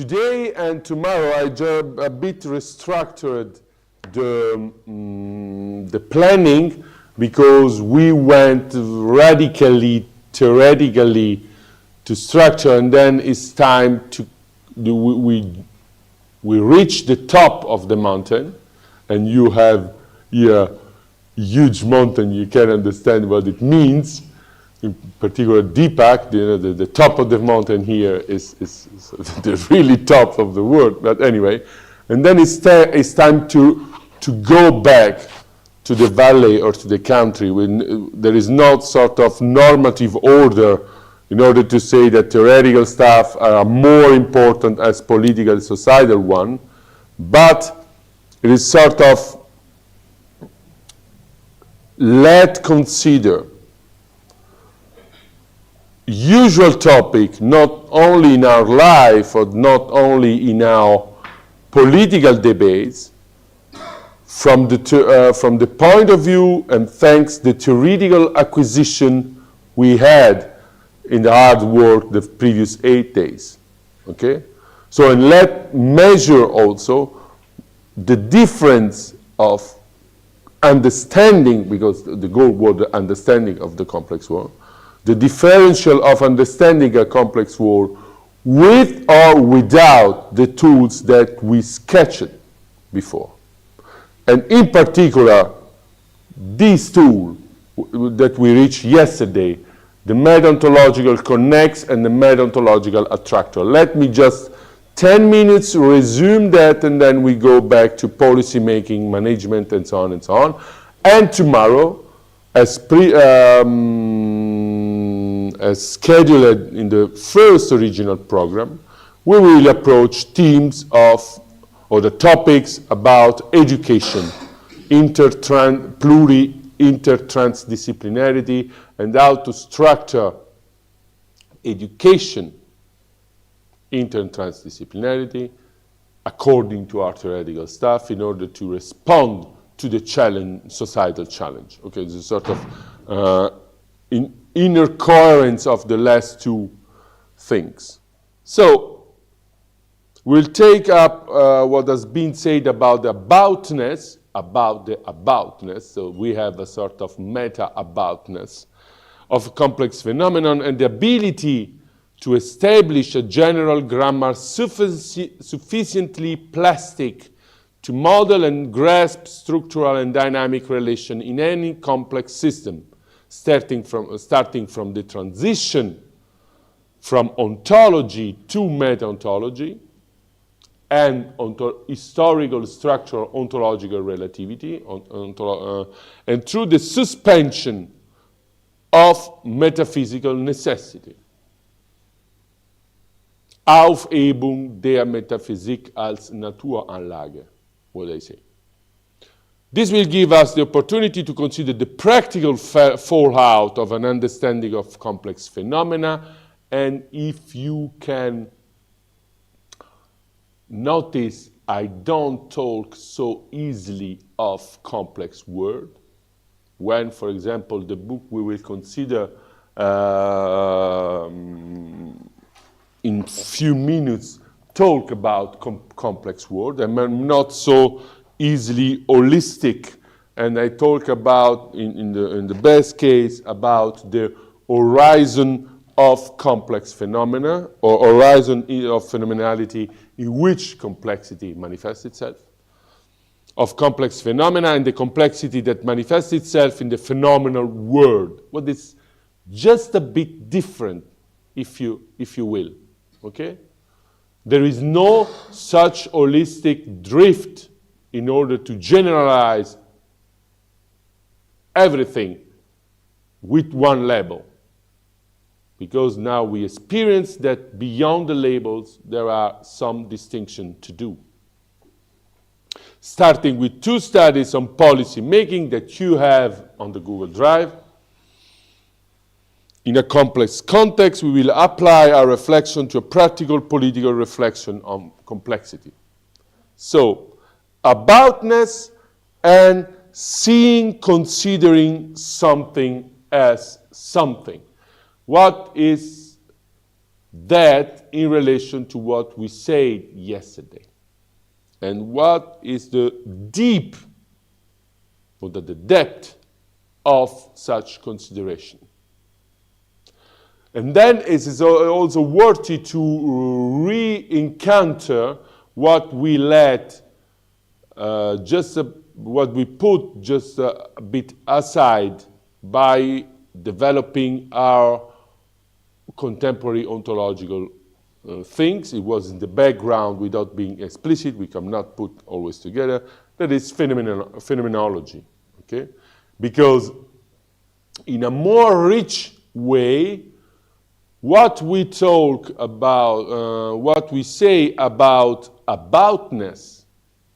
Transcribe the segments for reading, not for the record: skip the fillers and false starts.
Today and tomorrow I just a bit restructured the planning because we went radically, theoretically to structure, and then it's time to we reach the top of the mountain, and you have here a huge mountain. You can understand what it means. In particular, Deepak, the top of the mountain here is the really top of the world. But anyway, and then it's time to go back to the valley or to the country when there is not sort of normative order in order to say that theoretical stuff are more important as political societal one, but it is sort of let consider usual topic, not only in our life or not only in our political debates, from the point of view and thanks the theoretical acquisition we had in the hard work the previous 8 days. Okay? So, and let measure also the difference of understanding, because the goal was the understanding of the complex world, the differential of understanding a complex world with or without the tools that we sketched before. And in particular, this tool that we reached yesterday, the meta-ontological connects and the meta-ontological attractor. Let me just 10 minutes resume that, and then we go back to policy making, management, and so on and so on. And tomorrow, as scheduled in the first original program, we will approach themes of, or the topics about education, intertransdisciplinarity, and how to structure education, intertransdisciplinarity, according to our theoretical stuff, in order to respond to the challenge, societal challenge. Okay, this is sort of inner coherence of the last two things. So, we'll take up what has been said about the aboutness, so we have a sort of meta-aboutness of a complex phenomenon and the ability to establish a general grammar sufficiently plastic to model and grasp structural and dynamic relation in any complex system, starting from the transition from ontology to meta-ontology and historical structural ontological relativity, and through the suspension of metaphysical necessity. Aufhebung der Metaphysik als Naturanlage, what I say. This will give us the opportunity to consider the practical fallout of an understanding of complex phenomena, and if you can notice, I don't talk so easily of complex world. When, for example, the book we will consider in few minutes talk about complex world, and I'm not so easily holistic, and I talk about, in the best case, about the horizon of complex phenomena, or horizon of phenomenality in which complexity manifests itself, of complex phenomena and the complexity that manifests itself in the phenomenal world. What is just a bit different, if you will, okay? There is no such holistic drift in order to generalize everything with one label. Because now we experience that beyond the labels, there are some distinction to do. Starting with 2 studies on policy making that you have on the Google Drive. In a complex context, we will apply our reflection to a practical political reflection on complexity. So, aboutness and considering something as something. What is that in relation to what we said yesterday. And what is the deep, or the depth of such consideration. And then it is also worthy to re-encounter what we let, what we put just a bit aside by developing our contemporary ontological things. It was in the background without being explicit. We cannot put always together. That is phenomenology, okay? Because in a more rich way, what we talk about, what we say about aboutness,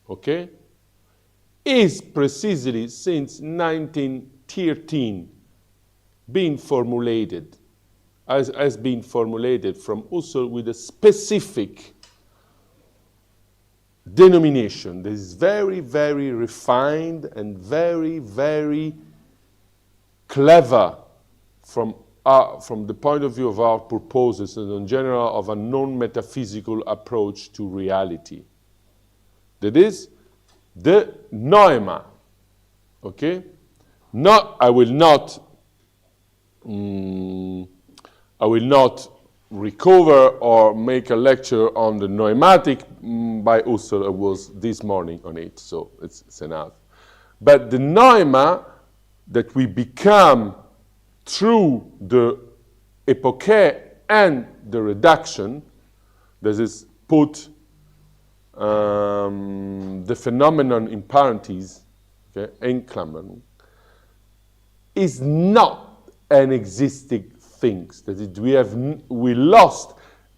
okay, is precisely since 1913 being formulated, has been formulated from Husserl with a specific denomination that is very, very refined and very, very clever from the point of view of our purposes and in general of a non-metaphysical approach to reality. That is the noema, okay? I will not recover or make a lecture on the noematic by Husserl. I was this morning on it, so it's enough. But the noema that we become through the epoche and the reduction, that is put the phenomenon in parentheses, okay, enklammern, is not an existing thing. That is, we lost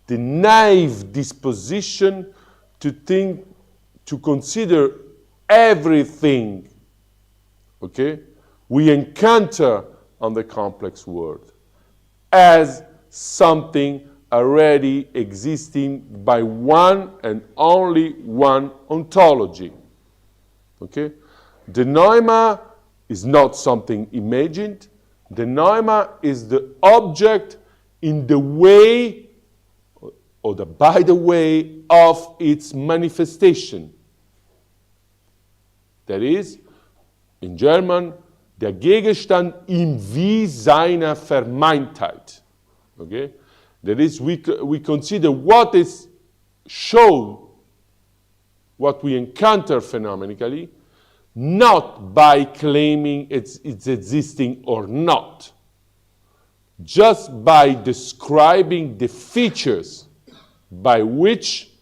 the naive disposition to think, to consider everything, okay, we encounter on the complex world as something already existing by one and only one ontology. Okay? The noema is not something imagined. The noema is the object in the way, or by the way, of its manifestation. That is, in German, der Gegenstand im Wie seiner Vermeintheit. Okay? That is, we consider what is shown, what we encounter phenomenically, not by claiming it's existing or not, just by describing the features by which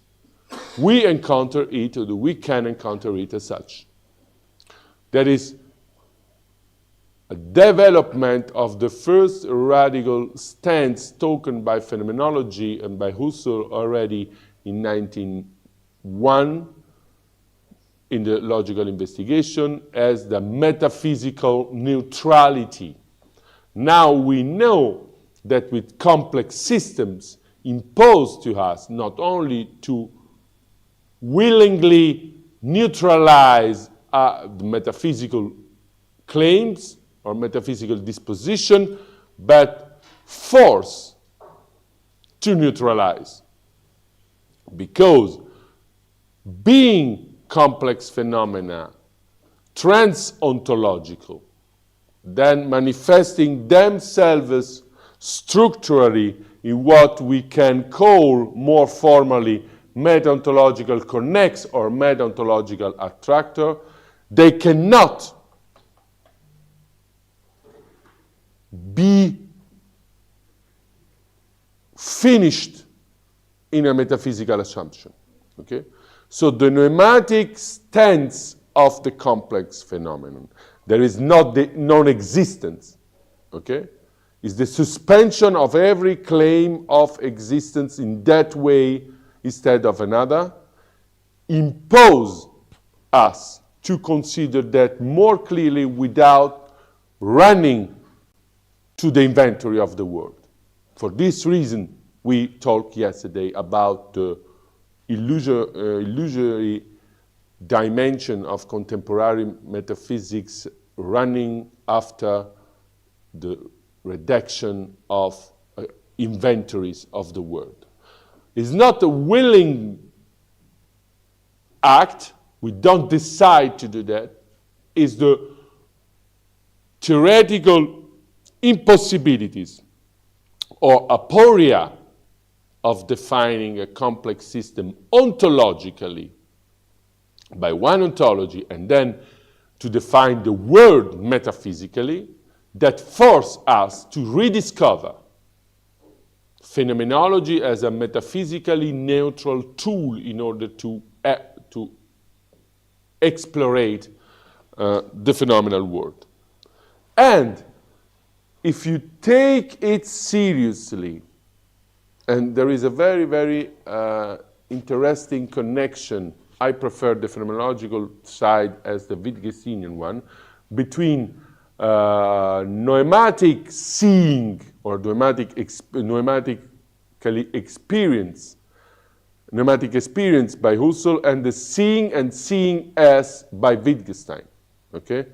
we encounter it, or we can encounter it as such. That is a development of the first radical stance taken by phenomenology and by Husserl already in 1901 in the logical investigation as the metaphysical neutrality. Now we know that with complex systems imposed to us, not only to willingly neutralize the metaphysical claims or metaphysical disposition, but force to neutralize. Because being complex phenomena, trans-ontological, then manifesting themselves structurally in what we can call more formally meta-ontological connex or meta-ontological attractor, they cannot be finished in a metaphysical assumption. Okay? So the pneumatic stance of the complex phenomenon, there is not the non-existence, okay? It's the suspension of every claim of existence in that way instead of another, impose us to consider that more clearly without running to the inventory of the world. For this reason, we talked yesterday about the illusory dimension of contemporary metaphysics running after the reduction of inventories of the world. It's not a willing act. We don't decide to do that. It's the theoretical impossibilities or aporia of defining a complex system ontologically by one ontology and then to define the world metaphysically that force us to rediscover phenomenology as a metaphysically neutral tool in order to explorate the phenomenal world. And if you take it seriously, and there is a very, very interesting connection, I prefer the phenomenological side as the Wittgensteinian one, between noematic seeing or noematic experience by Husserl and the seeing and seeing as by Wittgenstein. Okay?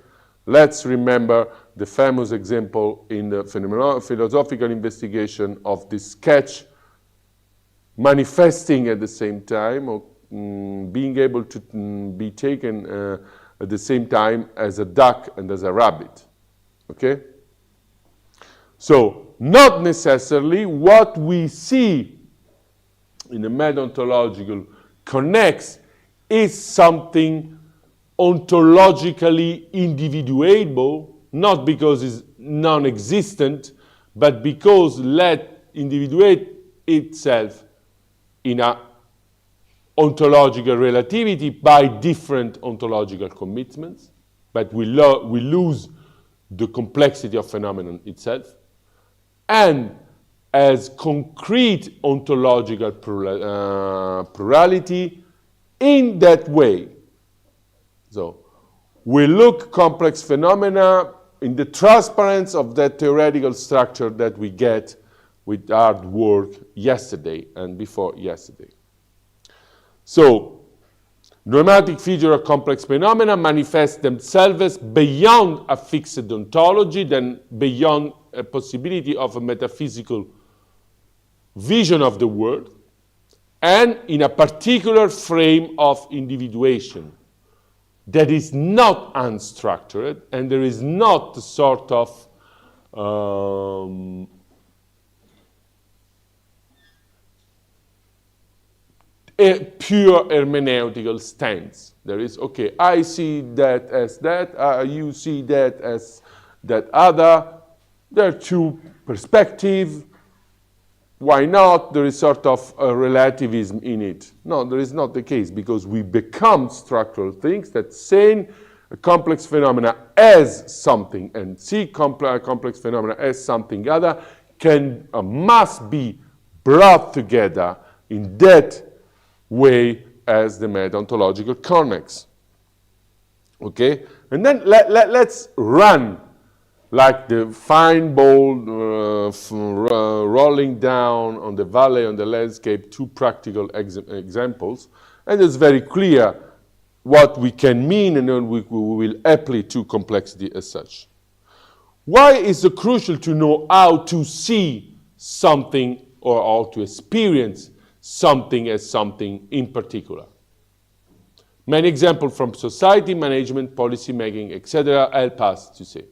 Let's remember the famous example in the philosophical investigation of the sketch manifesting at the same time, or being able to be taken at the same time as a duck and as a rabbit. Okay? So, not necessarily what we see in the meta-ontological connects is something ontologically individuable, not because it's non-existent, but because let individuate itself in a ontological relativity by different ontological commitments, but we lose the complexity of phenomenon itself, and as concrete ontological plurality in that way. So we look complex phenomena in the transparency of that theoretical structure that we get with our work yesterday and before yesterday. So, noematic feature of complex phenomena manifest themselves beyond a fixed ontology, then beyond a possibility of a metaphysical vision of the world, and in a particular frame of individuation that is not unstructured, and there is not a sort of a pure hermeneutical stance. There is, okay, I see that as that, you see that as that other. There are two perspectives. Why not? There is sort of a relativism in it. No, there is not the case, because we become structural things that saying a complex phenomena as something and see complex phenomena as something other must be brought together in that way as the meta-ontological connects. Okay? And then let's run like the fine ball rolling down on the valley, on the landscape, two practical examples. And it's very clear what we can mean, and then we will apply to complexity as such. Why is it crucial to know how to see something or how to experience something as something in particular? Many examples from society, management, policy making, etc. help us to say.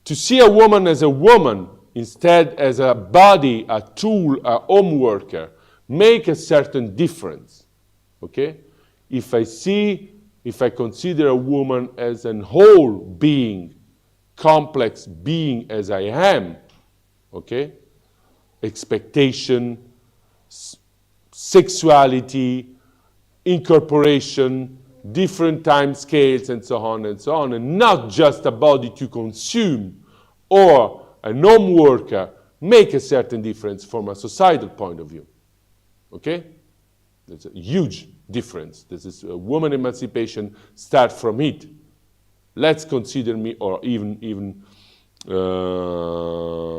To see a woman as a woman instead as a body, a tool, a home worker, make a certain difference. Okay? If I consider a woman as an whole being, complex being as I am, okay? Expectation, sexuality, incorporation, different time scales, and so on, and not just a body to consume or a home worker, make a certain difference from a societal point of view. Okay? There's a huge difference. This is woman emancipation start from it. Let's consider me, or even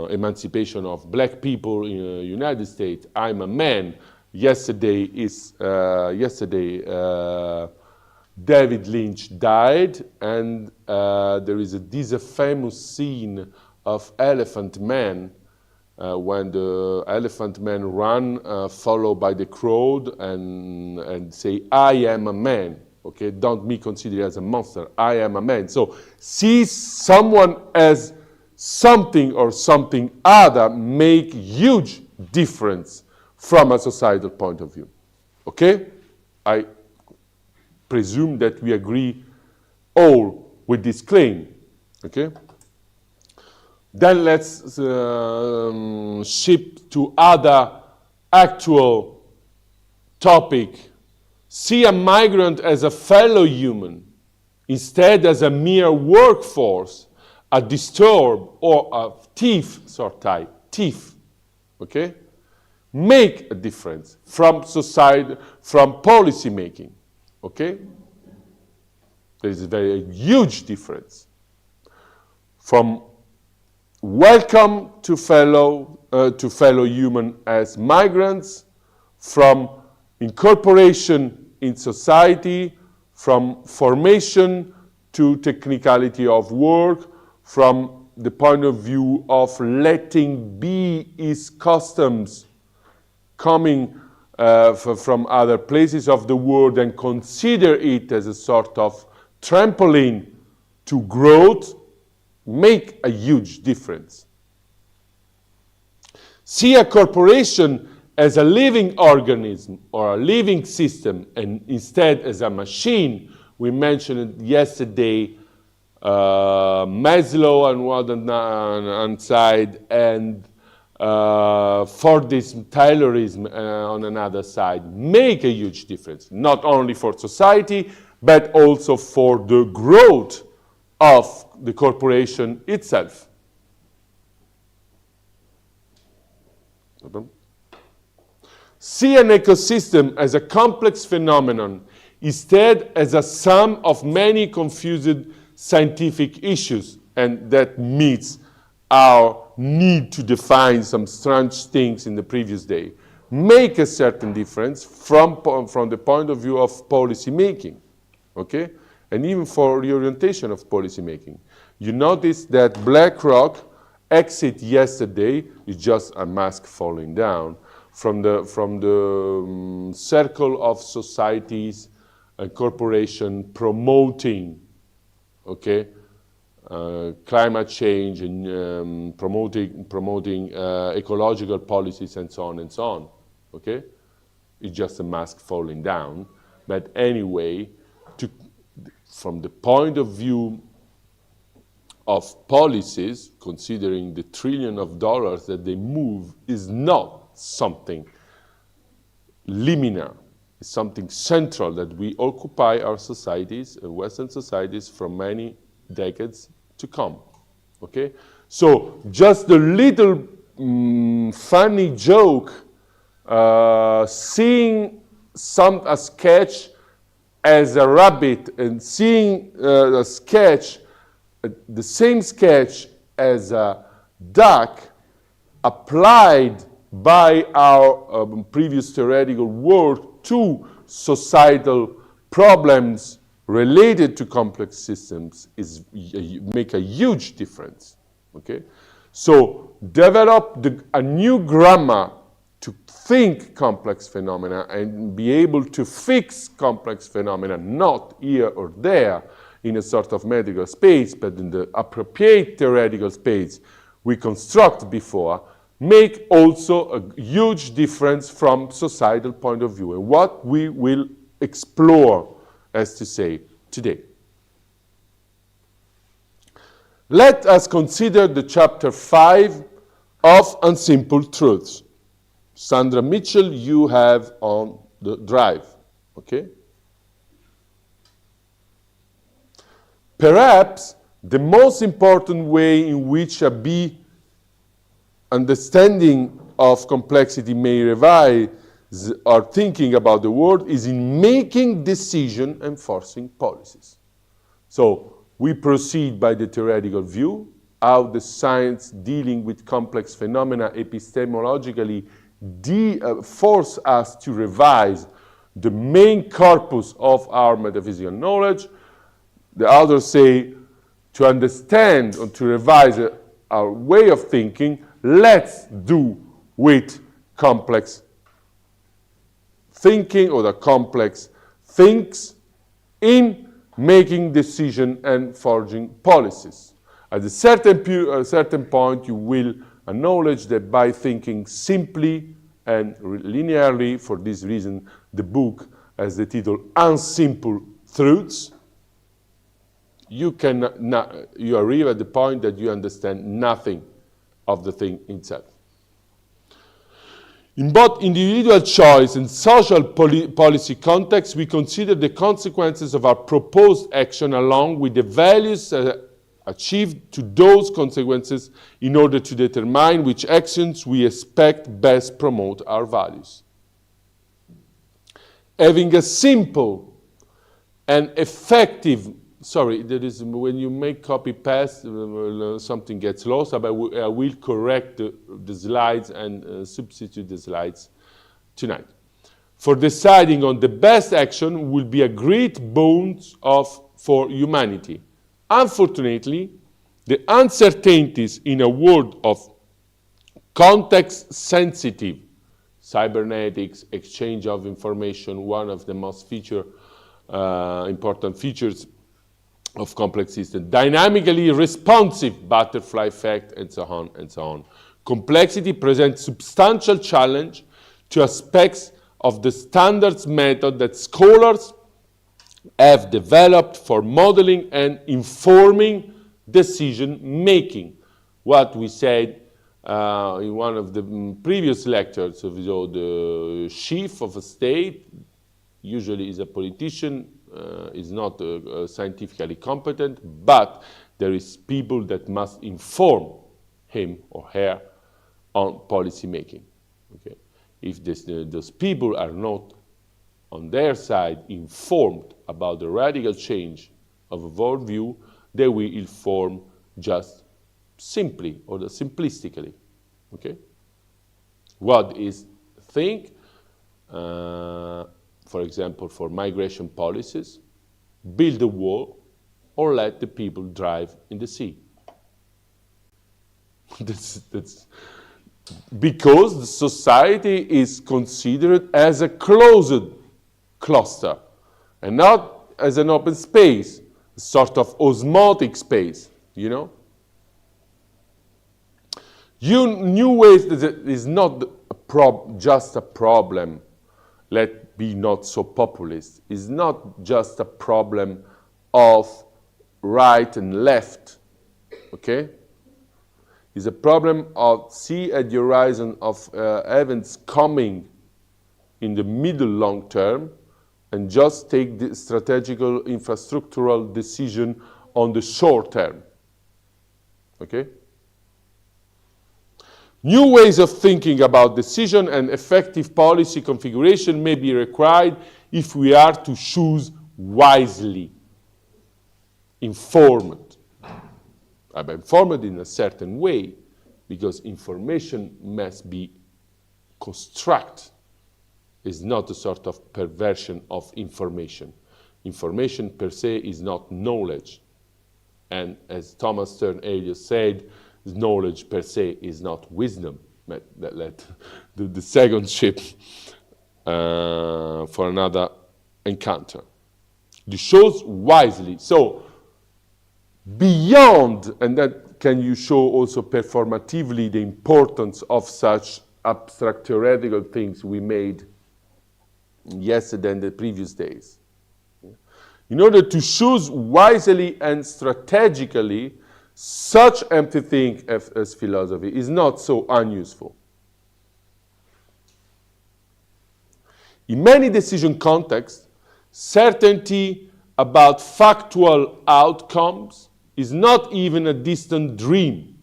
emancipation of black people in the United States. I'm a man. Yesterday David Lynch died, and there is this famous scene of Elephant Man when the elephant man run, followed by the crowd, and say, I am a man. Okay, don't me consider as a monster. I am a man. So see someone as something or something other make huge difference from a societal point of view. Okay? I presume that we agree all with this claim. Okay? Then let's shift to other actual topic. See a migrant as a fellow human, instead as a mere workforce, a disturb or a thief, sort type, thief, okay? Make a difference from society, from policy making, okay? There is a very huge difference. From welcome to fellow human as migrants, from incorporation in society, from formation to technicality of work, from the point of view of letting be his customs coming from other places of the world and consider it as a sort of trampoline to growth, make a huge difference. See a corporation as a living organism or a living system, and instead as a machine. We mentioned it yesterday, Maslow on one side, and Fordism, Taylorism on another side, make a huge difference, not only for society, but also for the growth of the corporation itself. See an ecosystem as a complex phenomenon, instead as a sum of many confused scientific issues, and that meets our need to define some strange things in the previous day. Make a certain difference from the point of view of policy making, okay? And even for the orientation of policy making. You notice that BlackRock exit yesterday is just a mask falling down from the circle of societies and corporation promoting, okay, climate change and promoting ecological policies and so on, okay? It's just a mask falling down. But anyway, from the point of view of policies, considering the $1 trillion that they move, is not something liminal. It's something central that we occupy our societies, Western societies, for many decades to come, okay? So just a little funny joke, seeing a sketch as a rabbit and seeing a sketch, the same sketch as a duck applied by our previous theoretical work to societal problems related to complex systems make a huge difference, okay? So develop a new grammar to think complex phenomena and be able to fix complex phenomena, not here or there in a sort of medical space, but in the appropriate theoretical space we construct before, make also a huge difference from societal point of view, and what we will explore, as to say, today. Let us consider the chapter 5 of Unsimple Truths. Sandra Mitchell, you have on the drive, okay? Perhaps the most important way in which a B understanding of complexity may revise our thinking about the world is in making decision and forcing policies. So we proceed by the theoretical view, how the science dealing with complex phenomena epistemologically force us to revise the main corpus of our metaphysical knowledge. The others say to understand or to revise our way of thinking let's do with complex thinking or the complex things in making decisions and forging policies. At a certain point, you will acknowledge that by thinking simply and linearly, for this reason, the book has the title Unsimple Truths, you arrive at the point that you understand nothing of the thing itself. In both individual choice and social policy contexts, we consider the consequences of our proposed action along with the values achieved to those consequences in order to determine which actions we expect best promote our values. Having a simple and effective, there is, when you make copy-paste, something gets lost, but I will correct the slides and substitute the slides tonight. For deciding on the best action will be a great boon for humanity. Unfortunately, the uncertainties in a world of context-sensitive, cybernetics, exchange of information, one of the most important features of complex systems, dynamically responsive butterfly effect, and so on and so on. Complexity presents substantial challenge to aspects of the standards method that scholars have developed for modeling and informing decision making. What we said in one of the previous lectures, the chief of a state usually is a politician, is not scientifically competent, but there is people that must inform him or her on policy making. Okay? If those people are not on their side informed about the radical change of a worldview, they will inform just simply or simplistically. Okay? What is think? For example, for migration policies, build a wall or let the people drive in the sea. That's because the society is considered as a closed cluster and not as an open space, a sort of osmotic space, you know? New ways is not just a problem. Let's be not so populist. It's not just a problem of right and left, okay? It's a problem of see at the horizon of events coming in the middle long term and just take the strategical infrastructural decision on the short term, okay? New ways of thinking about decision and effective policy configuration may be required if we are to choose wisely. Informed. I'm informed in a certain way because information must be constructed. It's not a sort of perversion of information. Information per se is not knowledge. And as Thomas Stern Eliot said, knowledge per se is not wisdom. Let the second ship for another encounter. You chose wisely. So beyond, and that can you show also performatively the importance of such abstract theoretical things we made yesterday and the previous days. In order to choose wisely and strategically, such empty thing as philosophy is not so unuseful. In many decision contexts, certainty about factual outcomes is not even a distant dream.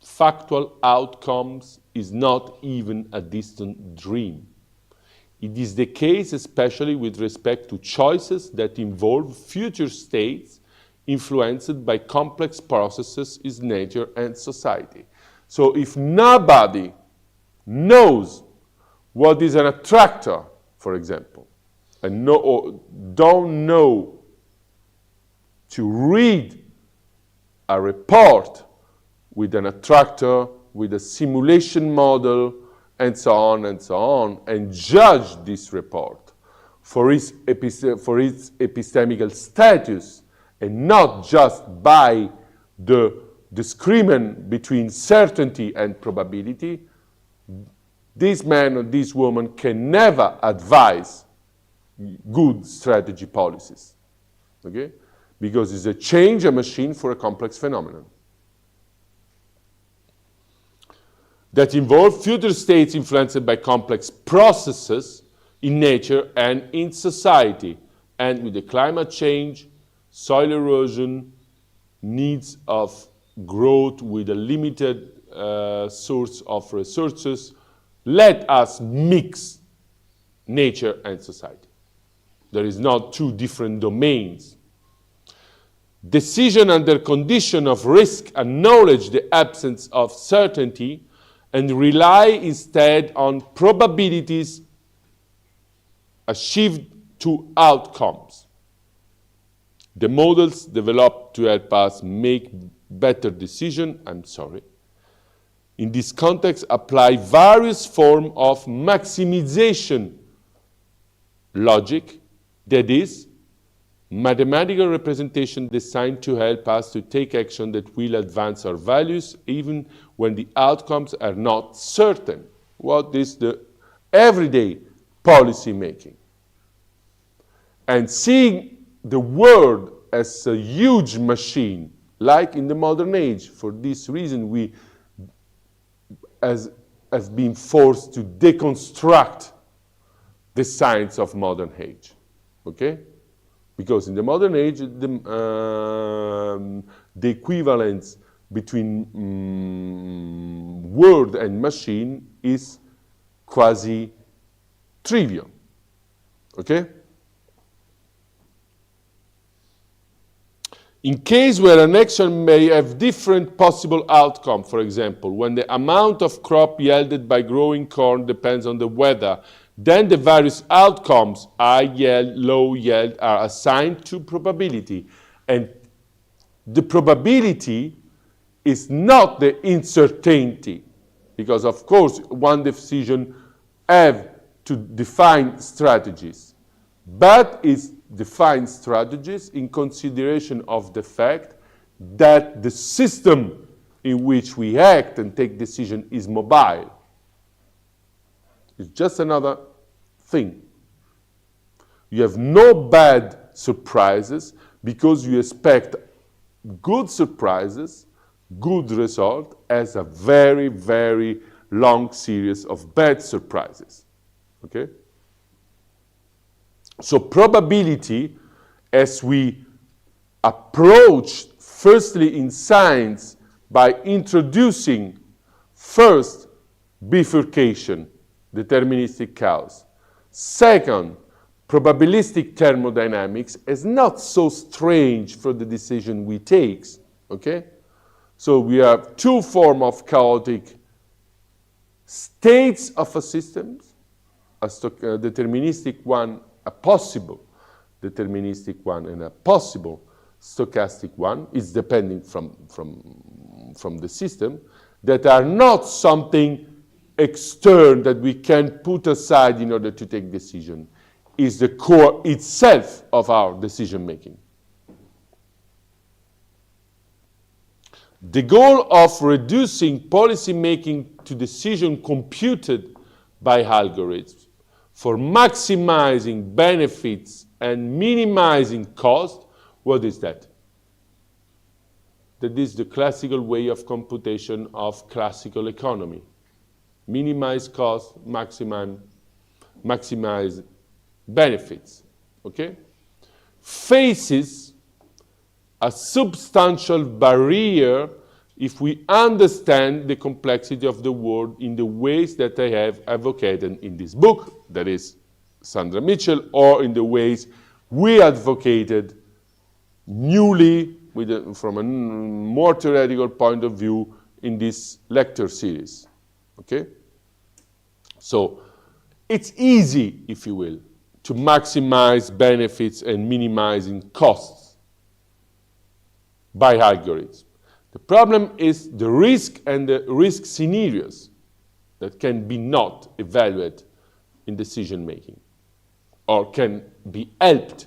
Factual outcomes is not even a distant dream. It is the case especially with respect to choices that involve future states influenced by complex processes in nature and society. So if nobody knows what is an attractor, for example, and don't know to read a report with an attractor, with a simulation model, and so on, and judge this report for its epistemical status, and not just by the discriminant between certainty and probability, this man or this woman can never advise good strategy policies, okay? Because it's a change a machine for a complex phenomenon that involve future states influenced by complex processes in nature and in society, and with the climate change, soil erosion, needs of growth with a limited source of resources, let us mix nature and society. There is not two different domains. Decision under condition of risk acknowledge the absence of certainty and rely instead on probabilities achieved to outcomes. The models developed to help us make better decisions, in this context apply various forms of maximization logic, that is, mathematical representation designed to help us to take action that will advance our values even when the outcomes are not certain. What is the everyday policy making? And seeing the world as a huge machine, like in the modern age. For this reason, we have been forced to deconstruct the science of modern age, okay? Because in the modern age, the equivalence between word and machine is quasi-trivial, okay? In case where an action may have different possible outcome, for example, when the amount of crop yielded by growing corn depends on the weather, then the various outcomes, high yield, low yield, are assigned to probability. And the probability is not the uncertainty, because of course one decision have to define strategies, but it's define strategies in consideration of the fact that the system in which we act and take decision is mobile. It's just another thing. You have no bad surprises because you expect good surprises, good result, as a very, very long series of bad surprises, okay? So probability, as we approach firstly in science by introducing first bifurcation, deterministic cause. Second, probabilistic thermodynamics is not so strange for the decision we take, okay? So we have two forms of chaotic states of a system, a deterministic one, a possible deterministic one, and a possible stochastic one, is depending from the system, that are not something external that we can put aside in order to take decision, is the core itself of our decision making. The goal of reducing policy making to decision computed by algorithms for maximizing benefits and minimizing cost, what is that? That is the classical way of computation of classical economy. Minimize cost, maximize benefits, okay? Faces a substantial barrier if we understand the complexity of the world in the ways that I have advocated in this book, that is Sandra Mitchell, or in the ways we advocated newly from a more theoretical point of view in this lecture series, okay? So it's easy, if you will, to maximize benefits and minimizing costs by algorithms. The problem is the risk and the risk scenarios that can be not evaluated in decision making, or can be helped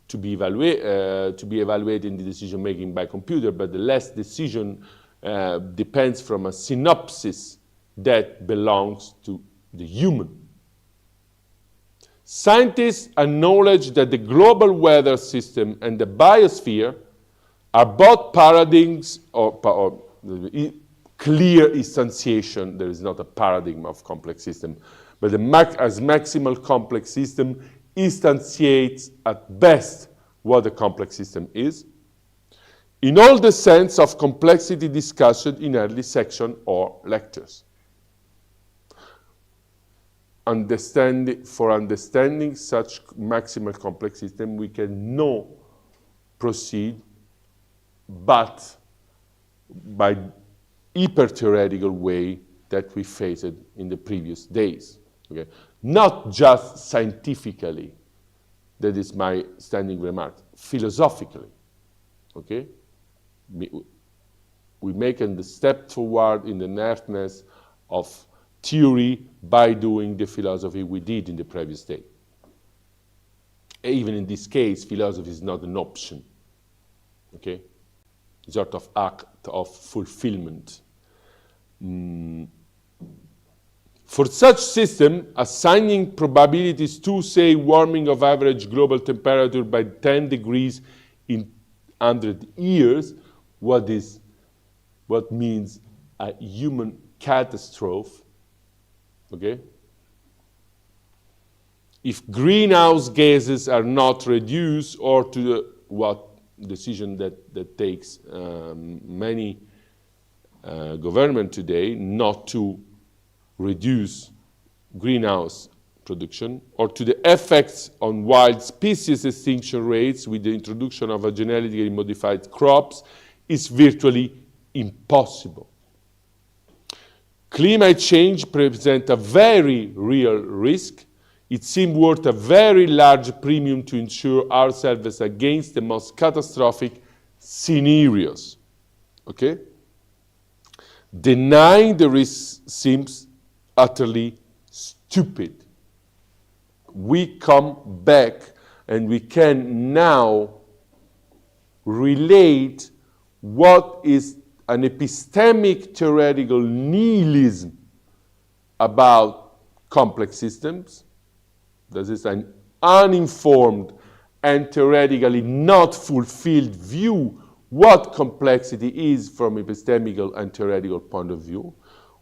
to be evaluated in the decision making by computer, but the last decision depends from a synopsis that belongs to the human. Scientists acknowledge that the global weather system and the biosphere are both paradigms or clear instantiation. There is not a paradigm of complex system, but as maximal complex system instantiates at best what a complex system is, in all the sense of complexity discussed in early section or lectures. For understanding such maximal complex system, we can no proceed but by hyper-theoretical way that we faced in the previous days. Okay? Not just scientifically, that is my standing remark, philosophically. Okay? We make the step forward in the nerdness of theory by doing the philosophy we did in the previous day. Even in this case, philosophy is not an option. Okay? Sort of act of fulfillment. For such system, assigning probabilities to, say, warming of average global temperature by 10 degrees in 100 years, what means a human catastrophe, okay? If greenhouse gases are not reduced, or to what decision that takes many government today not to reduce greenhouse production, or to the effects on wild species extinction rates with the introduction of a genetically modified crops, is virtually impossible. Climate change presents a very real risk. It seems worth a very large premium to ensure ourselves against the most catastrophic scenarios. Okay? Denying the risk seems utterly stupid. We come back and we can now relate what is an epistemic theoretical nihilism about complex systems. This is an uninformed and theoretically not fulfilled view what complexity is from epistemical and theoretical point of view,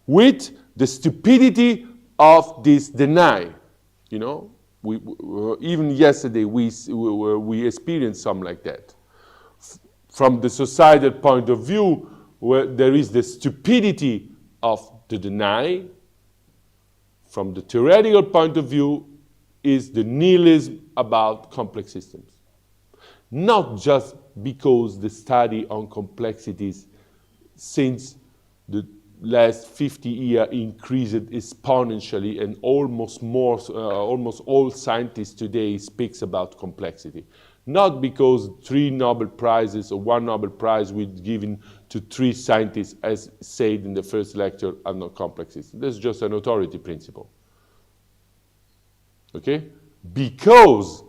with the stupidity of this deny. You know, even yesterday we experienced something like that. From the societal point of view, where there is the stupidity of the deny, from the theoretical point of view, is the nihilism about complex systems. Not just because the study on complexities since the last 50 years increased exponentially, and almost all scientists today speaks about complexity. Not because 3 Nobel Prizes or 1 Nobel Prize was given to 3 scientists, as said in the first lecture, are not complex systems. That's just an authority principle. Okay? Because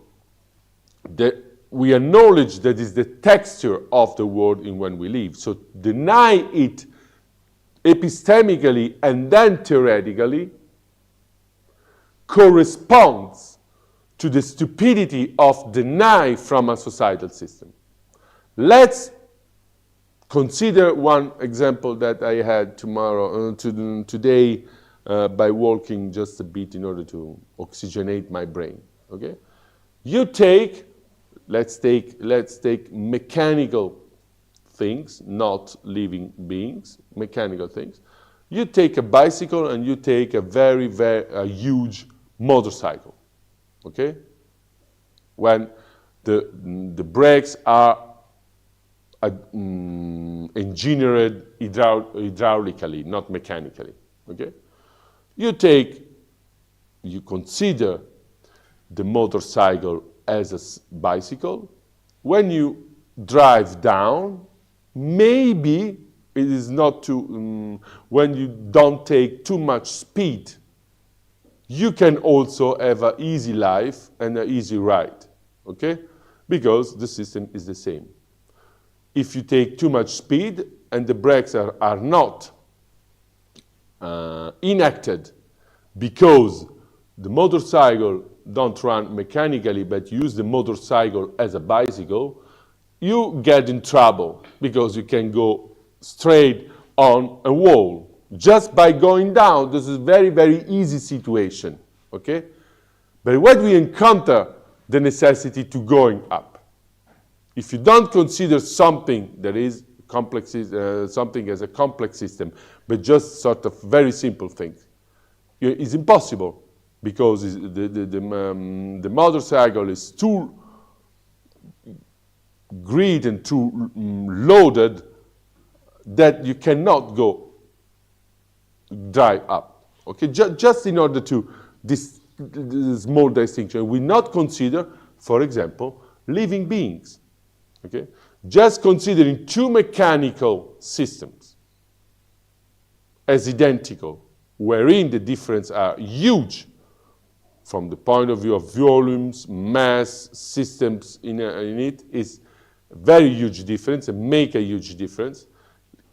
we acknowledge that is the texture of the world in when we live. So deny it epistemically and then theoretically corresponds to the stupidity of deny from a societal system. Let's consider one example that I had today by walking just a bit in order to oxygenate my brain. Okay, let's take mechanical things, not living beings, mechanical things. You take a bicycle and you take a very huge motorcycle. Okay, when the brakes are engineered hydraulically, not mechanically. Okay, you consider the motorcycle as a bicycle. When you drive down, maybe it is not when you don't take too much speed, you can also have an easy life and an easy ride, okay? Because the system is the same. If you take too much speed and the brakes are not enacted because the motorcycle don't run mechanically but use the motorcycle as a bicycle, you get in trouble because you can go straight on a wall. Just by going down, this is a very, very easy situation, okay? But when we encounter the necessity to going up, if you don't consider something that is complex, something as a complex system, but just sort of very simple things, it's impossible because the motorcycle is too great and too loaded that you cannot go drive up. Okay, just in order to this small distinction, we not consider, for example, living beings. Okay, just considering two mechanical systems as identical, wherein the differences are huge from the point of view of volumes, mass, systems in it, is a very huge difference and make a huge difference.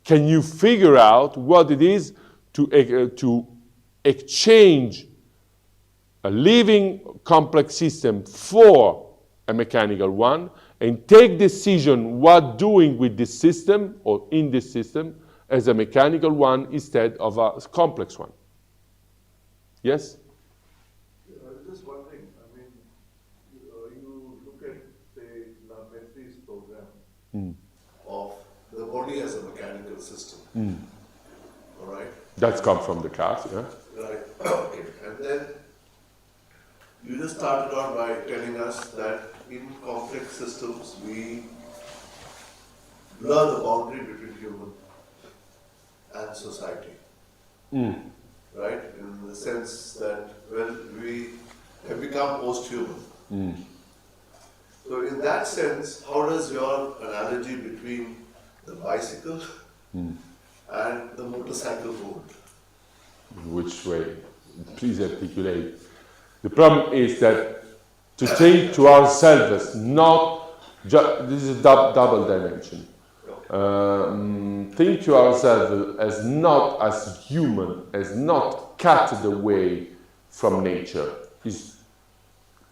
Can you figure out what it is to exchange a living complex system for a mechanical one and take decision what doing with this system or in this system as a mechanical one instead of a complex one? Yes? Just one thing. I mean, you look at, say, La Mettrie program of the body as a mechanical system. All right? That's come from the cars, yeah? Right. Okay. And then you just started out by telling us that in complex systems, we blur the boundary between human and society. Right? In the sense that, well, we have become post-human. So in that sense, how does your analogy between the bicycle and the motorcycle hold? Which way? Please articulate. The problem is that to think to ourselves, not just, this is a double dimension. Think to ourselves as not as human, as not cut away from nature, is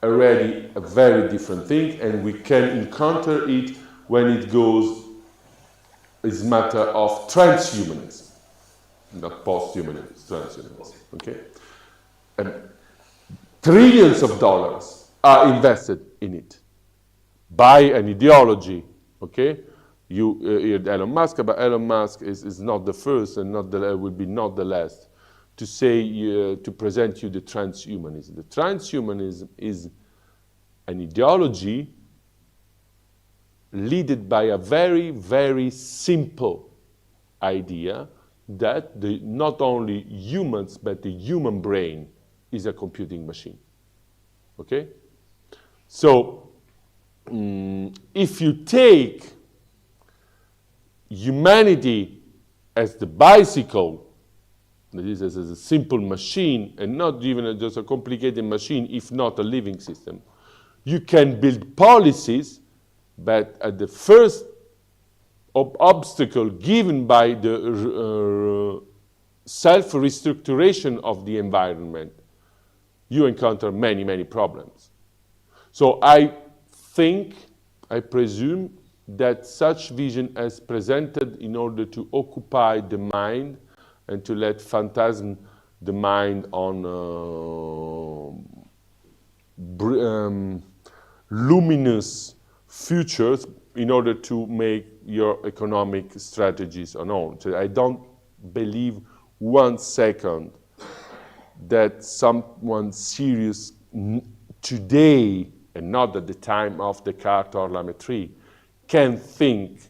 already a very different thing, and we can encounter it when it goes, is matter of transhumanism, not post-humanism, transhumanism, okay? Trillions of dollars are invested in it by an ideology, okay? You heard Elon Musk, but Elon Musk is not the first and will be not the last to say, to present you the transhumanism. The transhumanism is an ideology led by a very, very simple idea that not only humans, but the human brain is a computing machine, okay? So, if you take humanity as the bicycle, that is as a simple machine, and not even just a complicated machine, if not a living system, you can build policies, but at the first obstacle given by the self-restructuration of the environment, you encounter many, many problems. So I presume that such vision is presented in order to occupy the mind and to let phantasm the mind on luminous futures in order to make your economic strategies on own. So I don't believe 1 second that someone serious today, and not at the time of Descartes or La Mettrie, can think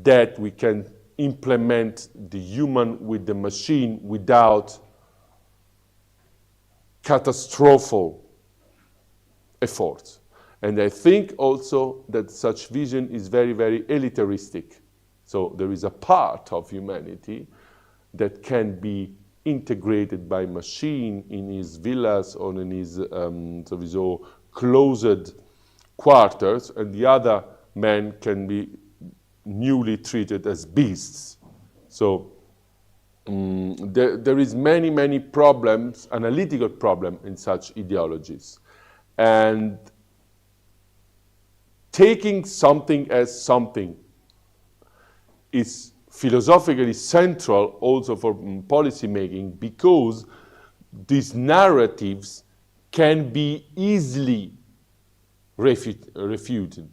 that we can implement the human with the machine without catastrophal efforts. And I think also that such vision is very, very elitaristic. So there is a part of humanity that can be integrated by machine in his villas or in his sowieso closed quarters, and the other men can be newly treated as beasts. So there is many problems, analytical problem in such ideologies. And taking something as something is philosophically central also for policy making, because these narratives can be easily refuted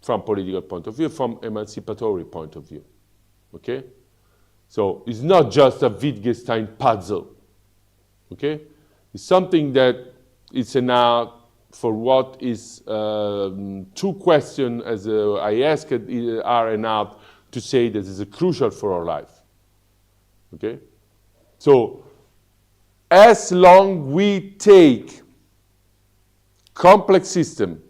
from political point of view, from emancipatory point of view. Okay? So it's not just a Wittgenstein puzzle. Okay? It's something that it's enough for what is two questions, as I asked, are enough to say that is crucial for our life. Okay? So as long we take complex system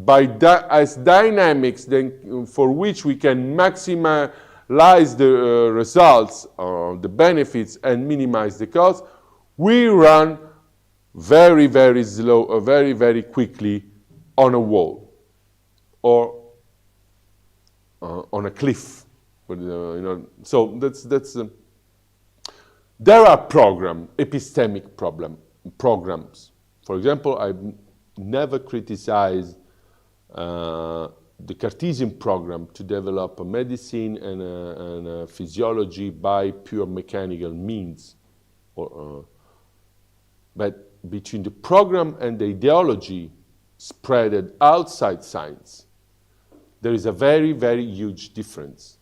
as dynamics then for which we can maximize the results or the benefits and minimize the costs, we run very slow or very quickly on a wall or on a cliff. So that's there are epistemic programs. For example, I've never criticized the Cartesian program to develop a medicine and a physiology by pure mechanical means. But between the program and the ideology spreaded outside science, there is a very huge difference.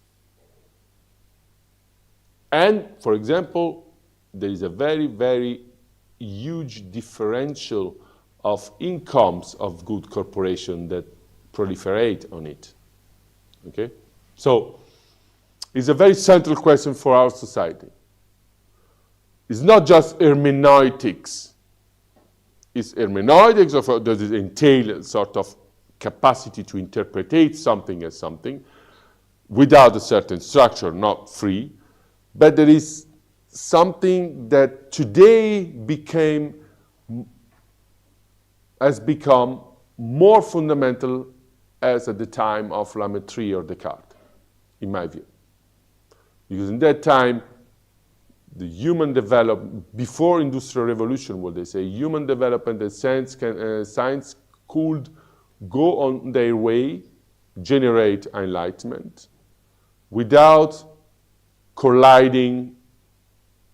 And, for example, there is a very huge differential of incomes of good corporations that proliferate on it. Okay? So, it's a very central question for our society. It's not just hermeneutics. It's hermeneutics, does it entail a sort of capacity to interpret something as something without a certain structure, not free, but there is something that today has become more fundamental as at the time of La Mettrie or Descartes, in my view. Because in that time, the human development, before Industrial Revolution, what they say, human development and science could go on their way, generate enlightenment, without colliding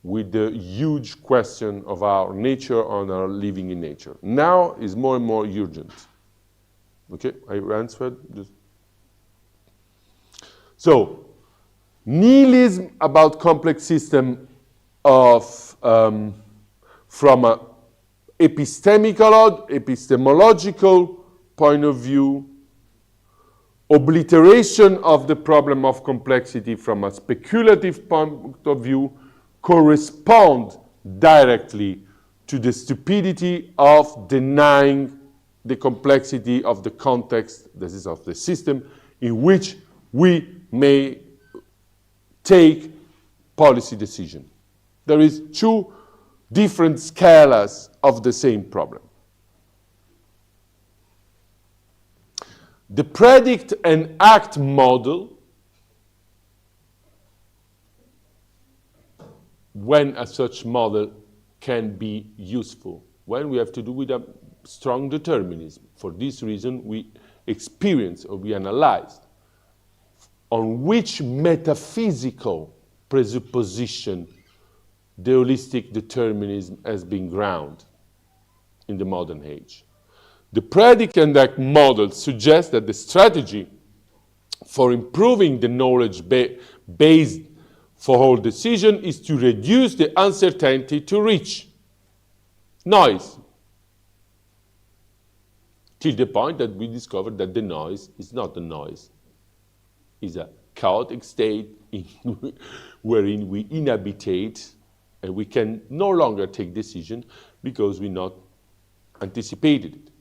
with the huge question of our nature and our living in nature. Now is more and more urgent. Okay, I answered this. So, nihilism about complex system from an epistemological point of view, obliteration of the problem of complexity from a speculative point of view correspond directly to the stupidity of denying the complexity of the context, that is of the system, in which we may take policy decision. There is two different scalas of the same problem. The predict and act model, when a such model can be useful, when we have to do with a strong determinism. For this reason, we experience or we analyzed on which metaphysical presupposition the holistic determinism has been grounded in the modern age. The predict and act model suggests that the strategy for improving the knowledge base for all decision is to reduce the uncertainty to reach noise, till the point that we discovered that the noise is not a noise, it's a chaotic state wherein we inhabitate and we can no longer take decision because we not anticipated it.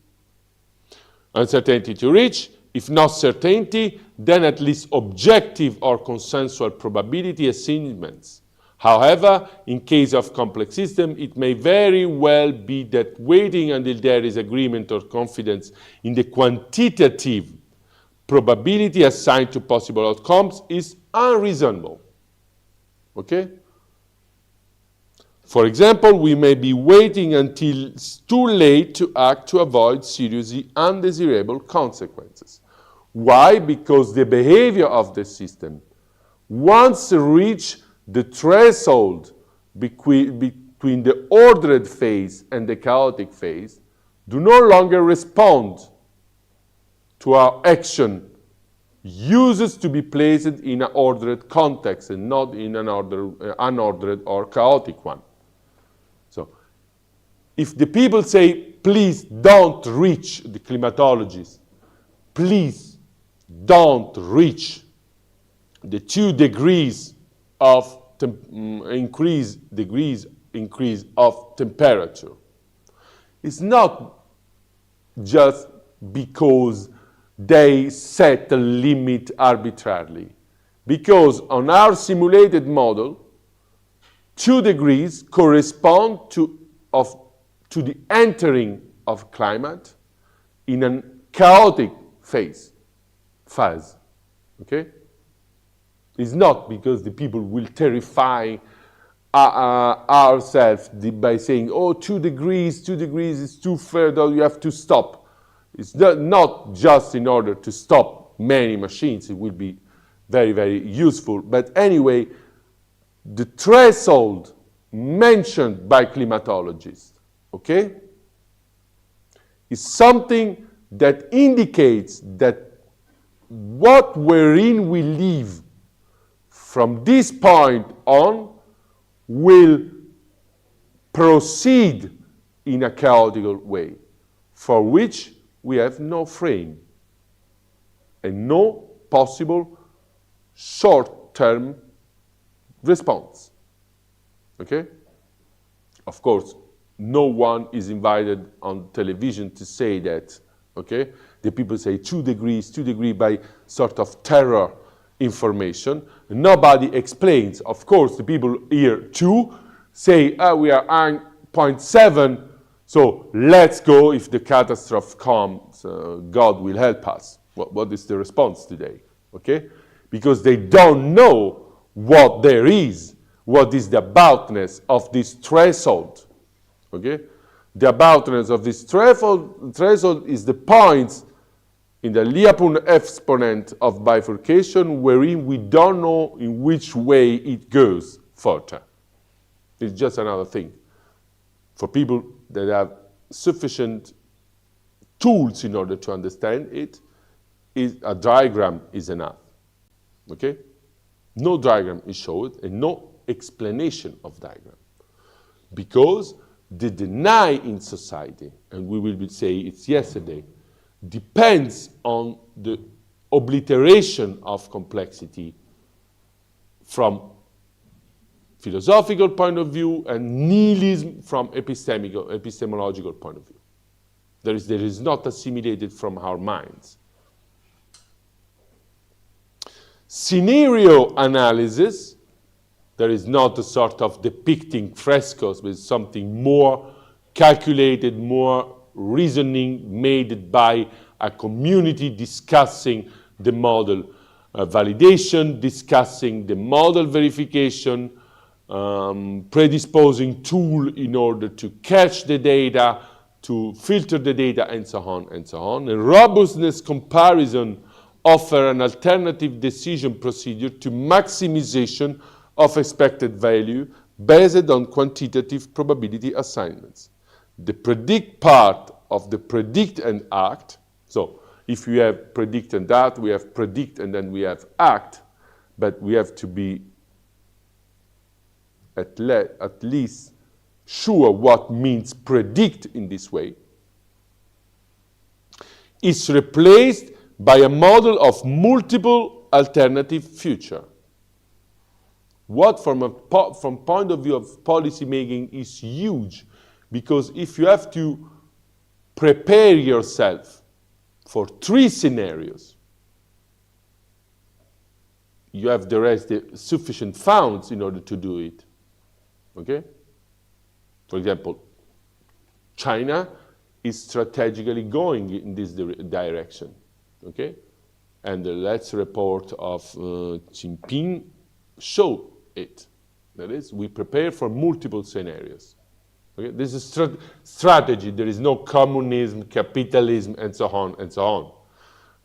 Uncertainty to reach If not certainty, then at least objective or consensual probability assignments. However, in case of complex system, it may very well be that waiting until there is agreement or confidence in the quantitative probability assigned to possible outcomes is unreasonable. Okay? For example, we may be waiting until it's too late to act to avoid seriously undesirable consequences. Why? Because the behavior of the system, once reach the threshold between the ordered phase and the chaotic phase, do no longer respond to our action uses to be placed in an ordered context and not in an unordered or chaotic one. So, if the people say, please don't reach the climatologists, please don't reach the 2 degrees of increase of temperature, it's not just because they set a limit arbitrarily. Because on our simulated model, 2 degrees correspond to the entering of climate in a chaotic phase. Okay? It's not because the people will terrify ourselves by saying, oh, 2 degrees is too further, you have to stop. It's not just in order to stop many machines. It will be very, very useful. But anyway, the threshold mentioned by climatologists, okay, is something that indicates that what wherein we live from this point on will proceed in a chaotic way, for which we have no frame and no possible short-term response. Okay? Of course, no one is invited on television to say that. Okay? The people say 2 degrees by sort of terror information. Nobody explains. Of course, the people hear 2, say, we are 0.7, so let's go. If the catastrophe comes, God will help us. What is the response today? Okay? Because they don't know what there is, what is the aboutness of this threshold. Okay? The aboutness of this threshold is the points in the Lyapunov exponent of bifurcation wherein we don't know in which way it goes further. It's just another thing. For people that have sufficient tools in order to understand it, a diagram is enough. Okay? No diagram is showed and no explanation of diagram. Because the deny in society, and we will say it's yesterday, depends on the obliteration of complexity from philosophical point of view and nihilism from epistemological point of view. There is not assimilated from our minds. Scenario analysis, there is not a sort of depicting frescoes with something more calculated, more reasoning made by a community discussing the model validation, discussing the model verification, predisposing tool in order to catch the data, to filter the data, and so on and so on. And robustness comparison offer an alternative decision procedure to maximization of expected value based on quantitative probability assignments. The predict part of the predict and act, so if we have predict and act, we have predict and then we have act, but we have to be at least sure what means predict in this way, is replaced by a model of multiple alternative future. What from point of view of policy making is huge, because if you have to prepare yourself for 3 scenarios. You have the sufficient funds in order to do it. Okay? For example, China is strategically going in this direction. Okay? And the last report of Xi Jinping showed it. That is, we prepare for multiple scenarios. Okay? This is strategy. There is no communism, capitalism, and so on and so on.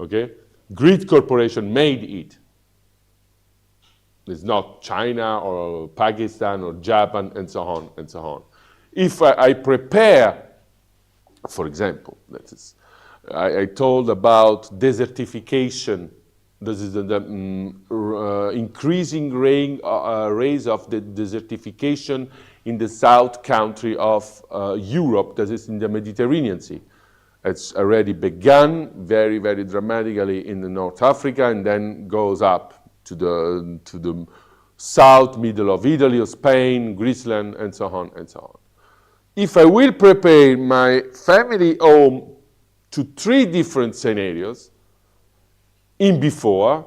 Okay? Great corporation made it. It's not China or Pakistan or Japan and so on and so on. If I prepare, for example, that is, I told about desertification. This is the increasing rate of the desertification in the south country of Europe, that is in the Mediterranean Sea. It's already begun very, very dramatically in the North Africa and then goes up to the south, middle of Italy or Spain, Greeceland, and so on and so on. If I will prepare my family home to 3 different scenarios in before,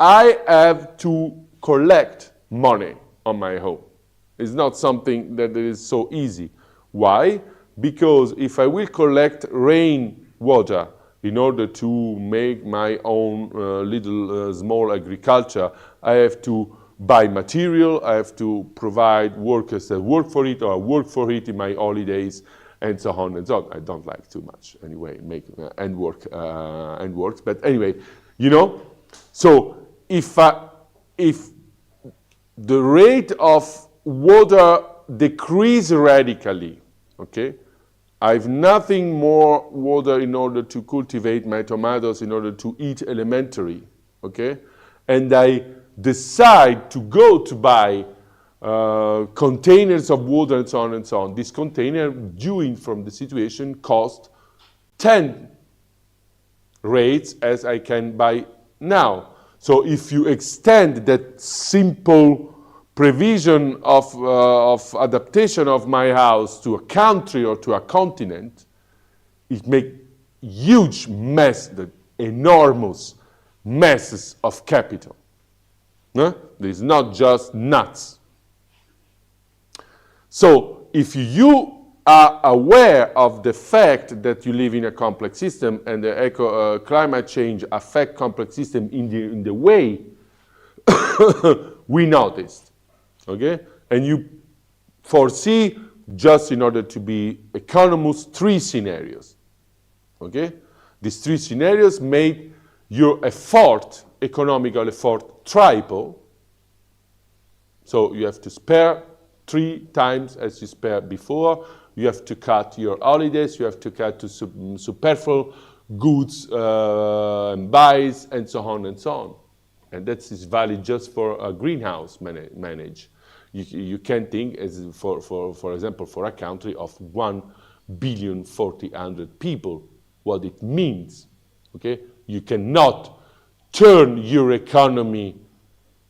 I have to collect money on my home. It's not something that is so easy. Why? Because if I will collect rain water in order to make my own little small agriculture, I have to buy material, I have to provide workers that work for it, or work for it in my holidays, and so on and so on. I don't like too much anyway, make and works. But anyway, you know. So if the rate of water decrease radically, okay, I have nothing more water in order to cultivate my tomatoes, in order to eat elementary, okay? And I decide to go to buy containers of water and so on and so on. This container, viewing from the situation, cost 10 rates as I can buy now. So if you extend that simple provision of adaptation of my house to a country or to a continent, it makes huge mess, the enormous masses of capital. No? There is not just nuts. So if you are aware of the fact that you live in a complex system and the climate change affect complex system in the way we noticed, okay? And you foresee, just in order to be economous, 3 scenarios, okay? These 3 scenarios made your effort, economical effort, triple. So you have to spare 3 times as you spared before. You have to cut your holidays. You have to cut to superfluous goods and buys, and so on and so on. And that is valid just for a greenhouse manage. You can think, as for example, for a country of 1,400,000,000 people, what it means. Okay, you cannot turn your economy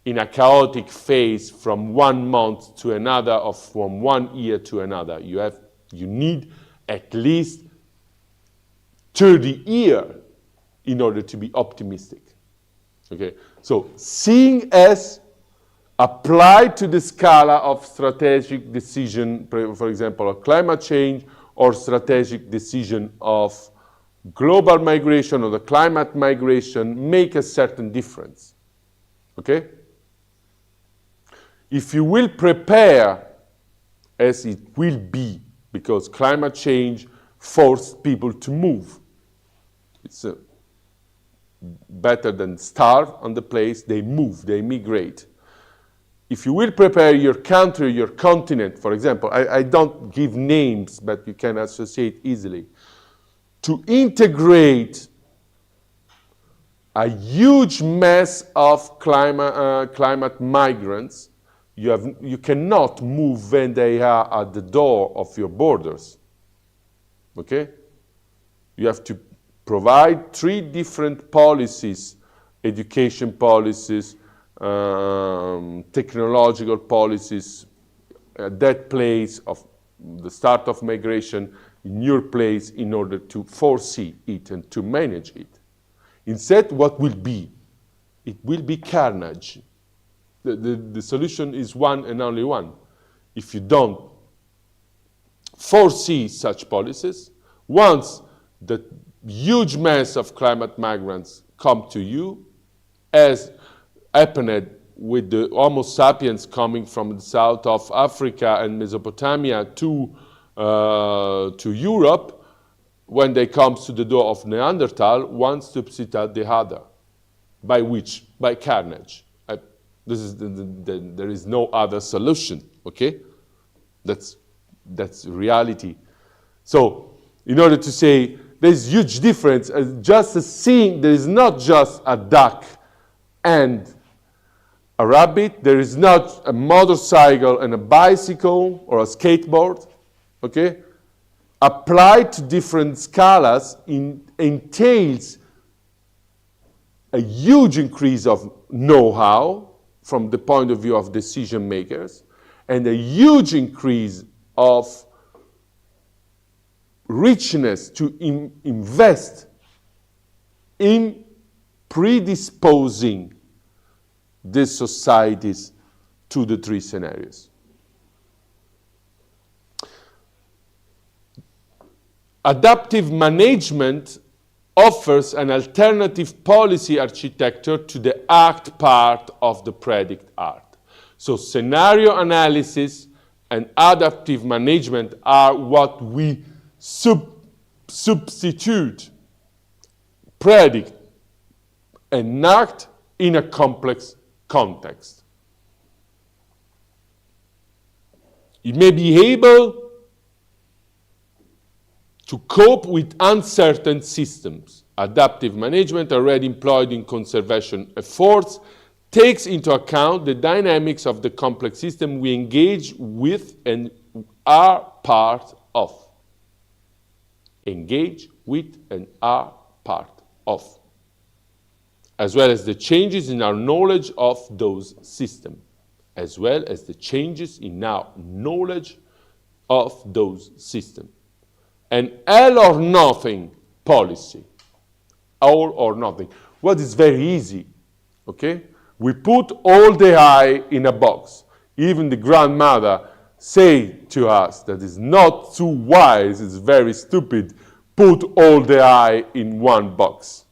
in a chaotic phase from 1 month to another, or from 1 year to another. You need at least 30 years in order to be optimistic. Okay, so seeing as applied to the scala of strategic decision, for example, of climate change, or strategic decision of global migration or the climate migration, make a certain difference. Okay? If you will prepare, as it will be, because climate change forced people to move. It's better than starve on the place, they move, they migrate. If you will prepare your country, your continent, for example, I don't give names, but you can associate easily, to integrate a huge mass of climate migrants, you cannot move when they are at the door of your borders. Okay? You have to provide 3 different policies, education policies, technological policies, at that place of the start of migration in your place in order to foresee it and to manage it. Instead, what will be? It will be carnage. The solution is one and only one. If you don't foresee such policies, once the huge mass of climate migrants come to you, as happened with the Homo sapiens coming from the south of Africa and Mesopotamia to Europe, when they come to the door of Neanderthal, one substitutes the other. By which? By carnage. There is no other solution, okay? That's reality. So, in order to say there's huge difference, just seeing there is not just a duck and a rabbit, there is not a motorcycle and a bicycle or a skateboard, okay? Applied to different scalas entails a huge increase of know-how from the point of view of decision makers, and a huge increase of richness to invest in predisposing these societies to the three scenarios. Adaptive management offers an alternative policy architecture to the act part of the predict art. So scenario analysis and adaptive management are what we substitute predict and act in a complex context. You may be able to cope with uncertain systems. Adaptive management, already employed in conservation efforts, takes into account the dynamics of the complex system we engage with and are part of. Engage with and are part of. As well as the changes in our knowledge of those systems. As well as the changes in our knowledge of those systems. An all or nothing policy. All or nothing. What is very easy, okay? We put all the eye in a box. Even the grandmother say to us that is not too wise, it's very stupid, put all the eye in one box,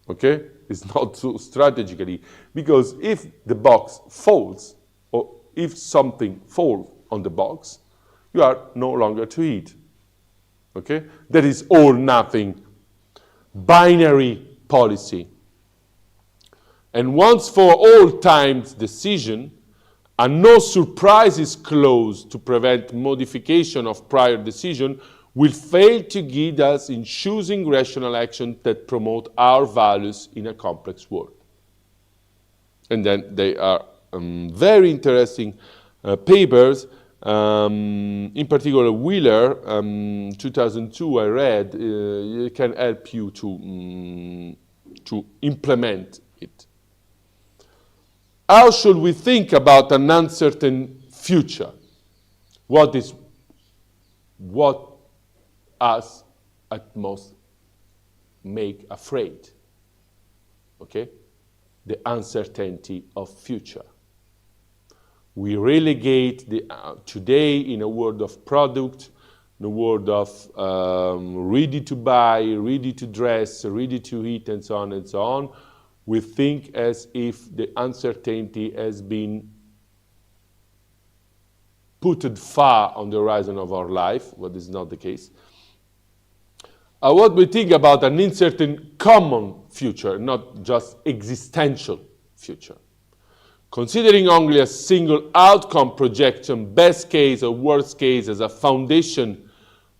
okay? It's not so strategically, because if the box falls, or if something falls on the box, you are no longer to eat. Okay? That is all nothing binary policy. And once for all times decision, a no surprises clause to prevent modification of prior decision will fail to guide us in choosing rational action that promote our values in a complex world. And then they are very interesting papers. In particular, Wheeler, 2002, I read, it can help you to implement it. How should we think about an uncertain future? What us at most make afraid? Okay? The uncertainty of future. We relegate today in a world of product, in a world of ready to buy, ready to dress, ready to eat, and so on and so on. We think as if the uncertainty has been put far on the horizon of our life, what is not the case. What we think about an uncertain common future, not just existential future. Considering only a single outcome projection, best case or worst case, as a foundation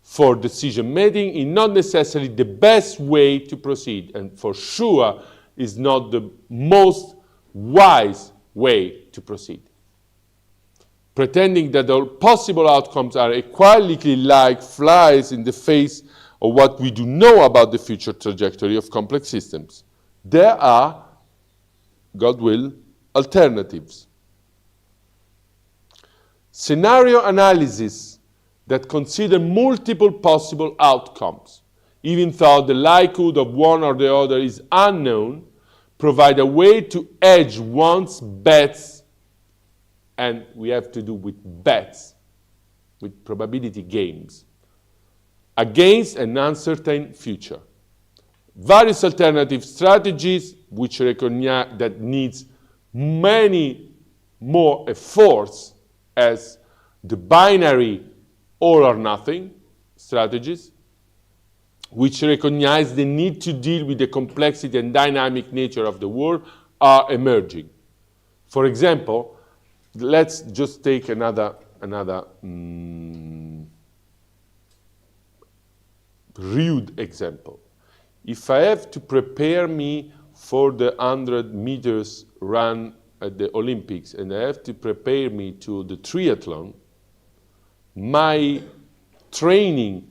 for decision making is not necessarily the best way to proceed, and for sure is not the most wise way to proceed. Pretending that all possible outcomes are equally like flies in the face of what we do know about the future trajectory of complex systems. There are, God will, alternatives. Scenario analysis that consider multiple possible outcomes, even though the likelihood of one or the other is unknown, provide a way to hedge one's bets, and we have to do with bets, with probability games, against an uncertain future. Various alternative strategies which recognize that needs many more efforts as the binary all or nothing strategies, which recognize the need to deal with the complexity and dynamic nature of the world, are emerging. For example, let's just take another rude example. If I have to prepare me for the 100 meters run at the Olympics and I have to prepare me to the triathlon, my training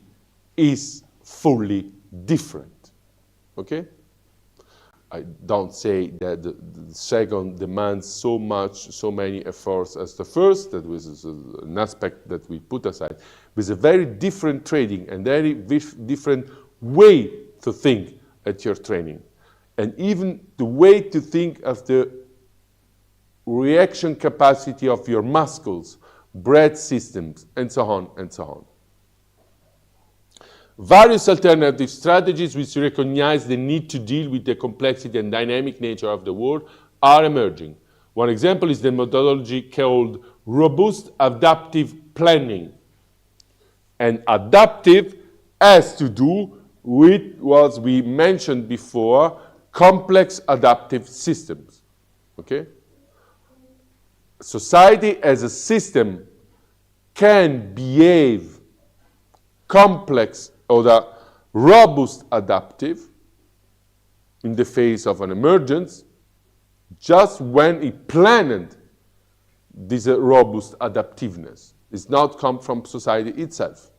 is fully different, okay? I don't say that the second demands so many efforts as the first. That was an aspect that we put aside. With a very different training and very different way to think at your training. And even the way to think of the reaction capacity of your muscles, breath systems, and so on and so on. Various alternative strategies which recognize the need to deal with the complexity and dynamic nature of the world are emerging. One example is the methodology called robust adaptive planning. And adaptive has to do with what we mentioned before, complex adaptive systems, okay? Society as a system can behave complex or the robust adaptive in the face of an emergence just when it planned this robust adaptiveness. It's not come from society itself.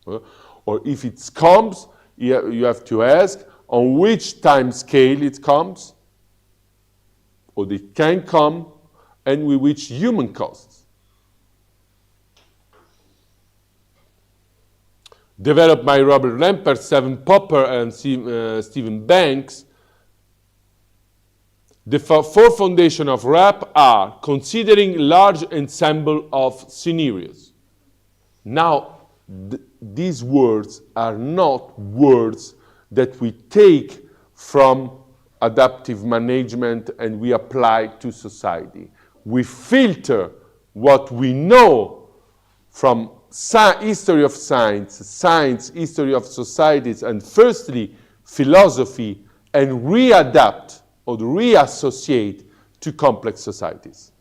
Or if it comes, you have to ask on which time scale it comes, or it can come, and with which human costs. Developed by Robert Lampert, Stephen Popper, and Stephen Banks, the four foundations of RAP are considering large ensemble of scenarios. Now, these words are not words that we take from adaptive management and we apply to society. We filter what we know from history of science, history of societies, and firstly, philosophy, and readapt or reassociate to complex societies.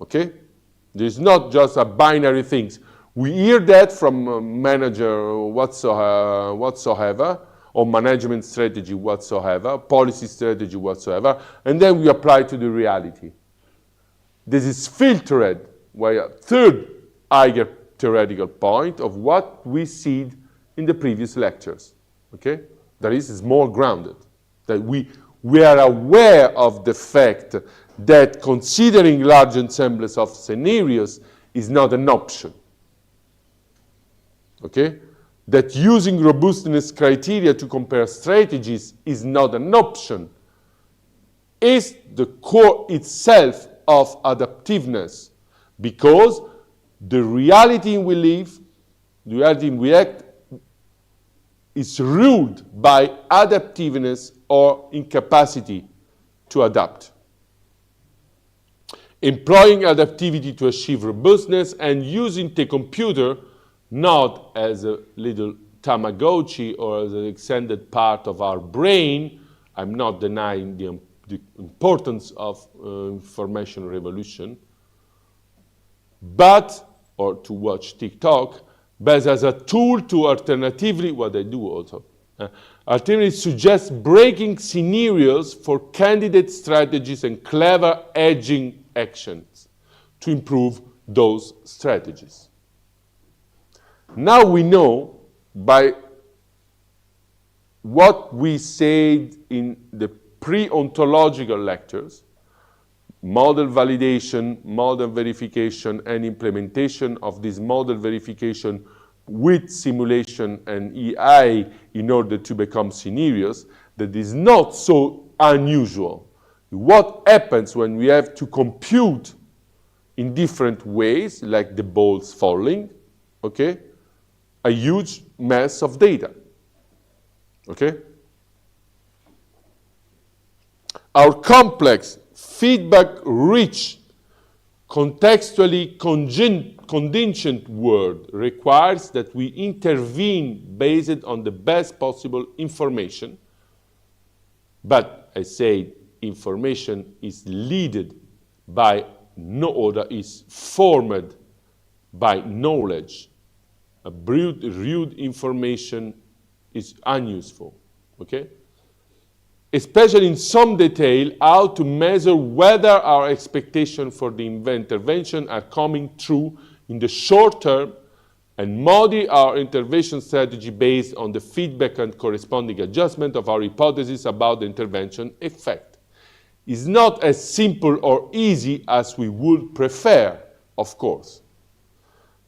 Okay? There's not just a binary things. We hear that from a manager whatsoever, or management strategy whatsoever, policy strategy whatsoever, and then we apply to the reality. This is filtered by a third higher theoretical point of what we see in the previous lectures. Okay? That is more grounded. That we are aware of the fact that considering large ensembles of scenarios is not an option. Okay? That using robustness criteria to compare strategies is not an option. Is the core itself of adaptiveness, because the reality in we live, the reality in we act, is ruled by adaptiveness or incapacity to adapt. Employing adaptivity to achieve robustness and using the computer not as a little Tamagotchi or as an extended part of our brain. I'm not denying the importance of information revolution, or to watch TikTok, but as a tool to alternatively, what I do also, alternatively suggest breaking scenarios for candidate strategies and clever edging actions to improve those strategies. Now we know by what we said in the pre-ontological lectures, model validation, model verification, and implementation of this model verification with simulation and AI in order to become scenarios that is not so unusual. What happens when we have to compute in different ways, like the balls falling, okay? A huge mass of data, okay? Our complex, feedback-rich, contextually contingent world requires that we intervene based on the best possible information. But I say information is led by no other, is formed by knowledge. A rude information is unuseful, okay? Especially in some detail, how to measure whether our expectations for the intervention are coming true in the short term and modify our intervention strategy based on the feedback and corresponding adjustment of our hypothesis about the intervention effect. It's not as simple or easy as we would prefer, of course.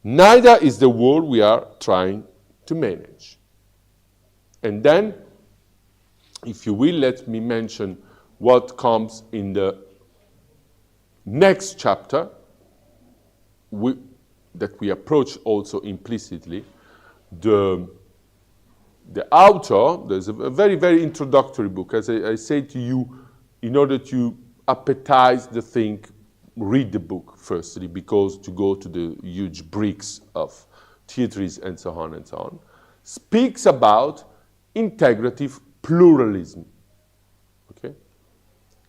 Neither is the world we are trying to manage. And then, if you will, let me mention what comes in the next chapter that we approach also implicitly. The author, there's a very, very introductory book. As I say to you, in order to appetize the thing, read the book firstly, because to go to the huge bricks of theories and so on, speaks about integrative pluralism. Okay?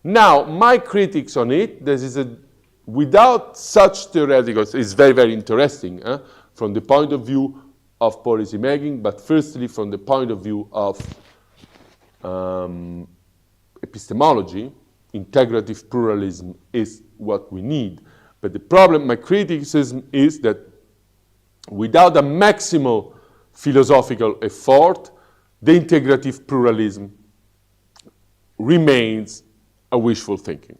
Now, my critiques on it, this is without such theoreticals, it's very, very interesting from the point of view of policy making, but firstly from the point of view of epistemology, integrative pluralism is what we need. But the problem, my criticism is that without a maximal philosophical effort, the integrative pluralism remains a wishful thinking.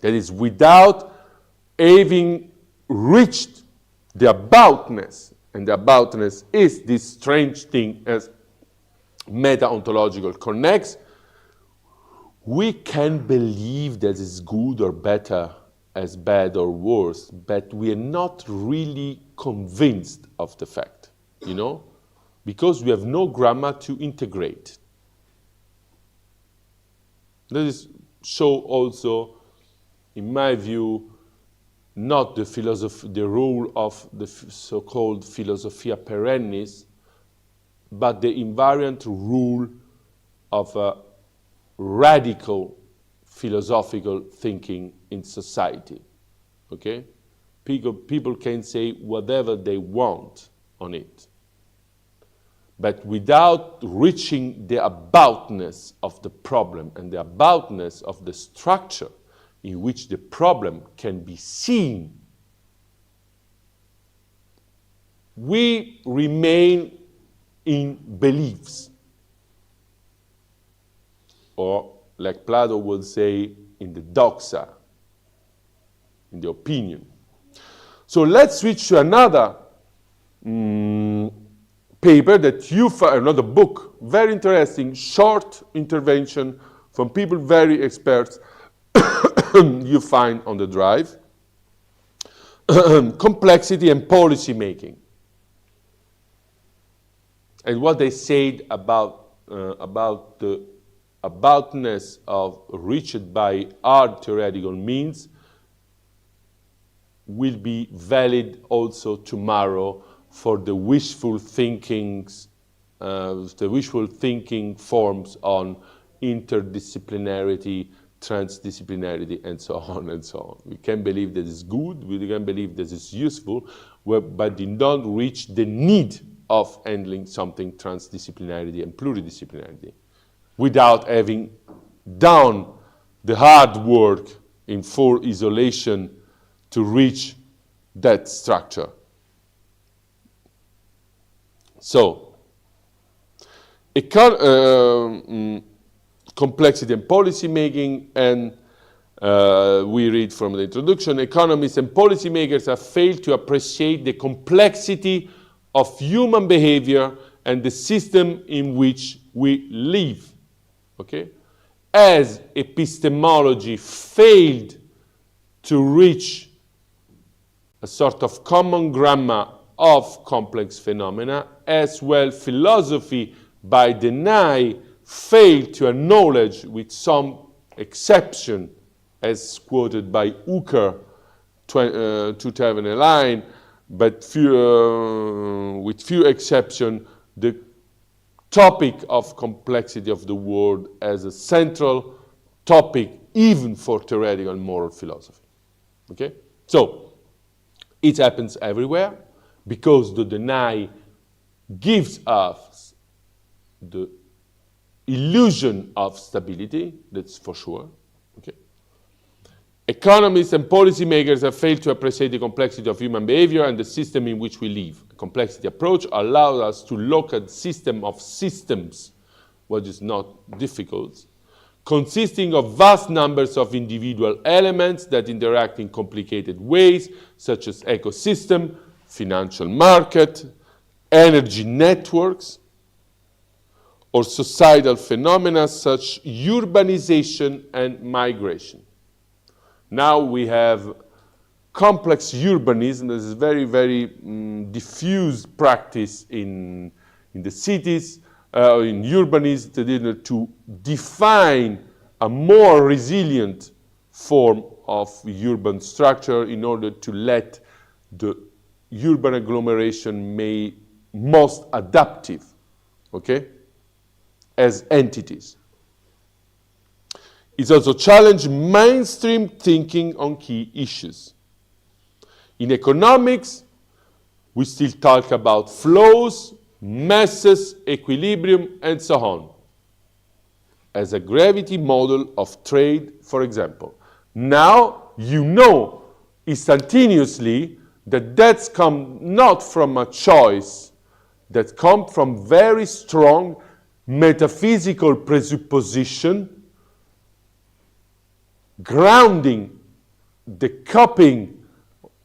That is, without having reached the aboutness, and the aboutness is this strange thing as meta-ontological connects, we can believe that it's good or better, as bad or worse, but we are not really convinced of the fact, you know? Because we have no grammar to integrate. This show also, in my view, not the rule of the so-called philosophia perennis, but the invariant rule of a radical philosophical thinking in society. Okay? People can say whatever they want on it. But without reaching the aboutness of the problem and the aboutness of the structure in which the problem can be seen, we remain in beliefs. Or, like Plato would say, in the doxa, in the opinion. So let's switch to another paper that you find, another book, very interesting, short intervention from people very experts you find on the drive. Complexity and policy making. And what they said about the aboutness of reached by hard theoretical means will be valid also tomorrow for the wishful thinkings, the wishful thinking forms on interdisciplinarity, transdisciplinarity, and so on and so on. We can believe that it's good, we can believe that it's useful, but they don't reach the need of handling something transdisciplinarity and pluridisciplinarity without having done the hard work in full isolation to reach that structure. So, complexity and policy making, and We read from the introduction, economists and policymakers have failed to appreciate the complexity of human behavior and the system in which we live. Okay? As epistemology failed to reach a sort of common grammar of complex phenomena, as well philosophy by Day-9 failed to acknowledge, with some exception, as quoted by Hooker, 2009, but with few exceptions, the topic of complexity of the world as a central topic, even for theoretical and moral philosophy. Okay? So, it happens everywhere, because the Day-9 gives us the illusion of stability, that's for sure. Okay? Economists and policymakers have failed to appreciate the complexity of human behavior and the system in which we live. A complexity approach allows us to look at system of systems, what is not difficult, consisting of vast numbers of individual elements that interact in complicated ways, such as ecosystem, financial market, energy networks, or societal phenomena such urbanization and migration. Now we have complex urbanism. This is very, very diffused practice in the cities, in urbanism, to define a more resilient form of urban structure in order to let the urban agglomeration be most adaptive, okay, as entities. It's also challenged mainstream thinking on key issues. In economics, we still talk about flows, masses, equilibrium, and so on, as a gravity model of trade, for example. Now you know instantaneously that that's come not from a choice, that come from very strong metaphysical presupposition grounding the coupling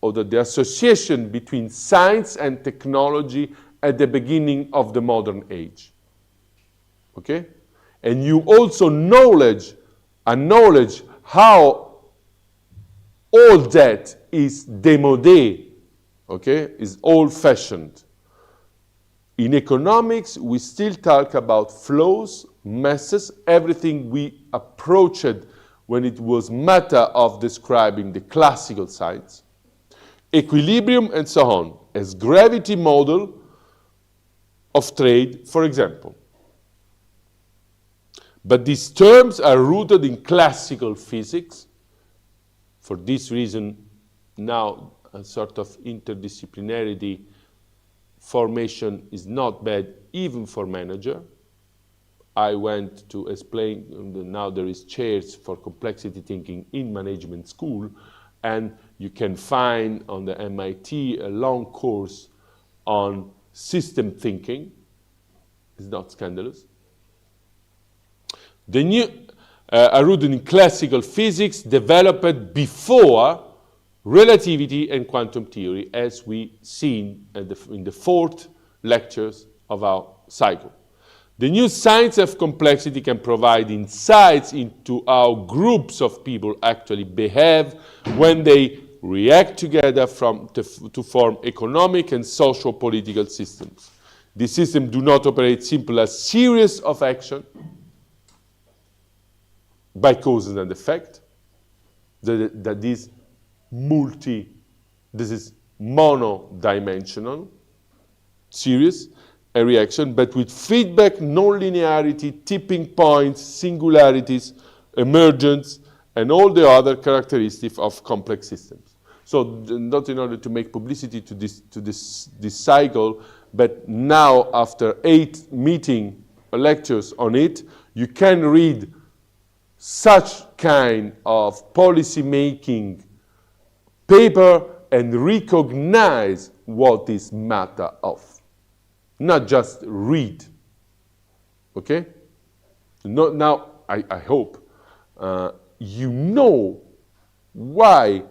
or the association between science and technology at the beginning of the modern age. Okay? And you also acknowledge how all that is démodé, okay, is old-fashioned. In economics, we still talk about flows, masses, everything we approached when it was matter of describing the classical science, equilibrium, and so on, as gravity model of trade, for example. But these terms are rooted in classical physics. For this reason, now a sort of interdisciplinarity formation is not bad even for manager. I went to explain, now there is chairs for complexity thinking in management school, and you can find on the MIT a long course on system thinking. It's not scandalous. The new rooted in classical physics developed before relativity and quantum theory, as we seen in the 4th lectures of our cycle. The new science of complexity can provide insights into how groups of people actually behave when they react together to form economic and social political systems. These systems do not operate simply as series of action by causes and effect. That is this is mono-dimensional series, a reaction, but with feedback, nonlinearity, tipping points, singularities, emergence, and all the other characteristics of complex systems. So not in order to make publicity to this cycle, but now after 8 lectures on it, you can read such kind of policy making paper and recognize what is matter of. Not just read, okay? Now, I hope you know why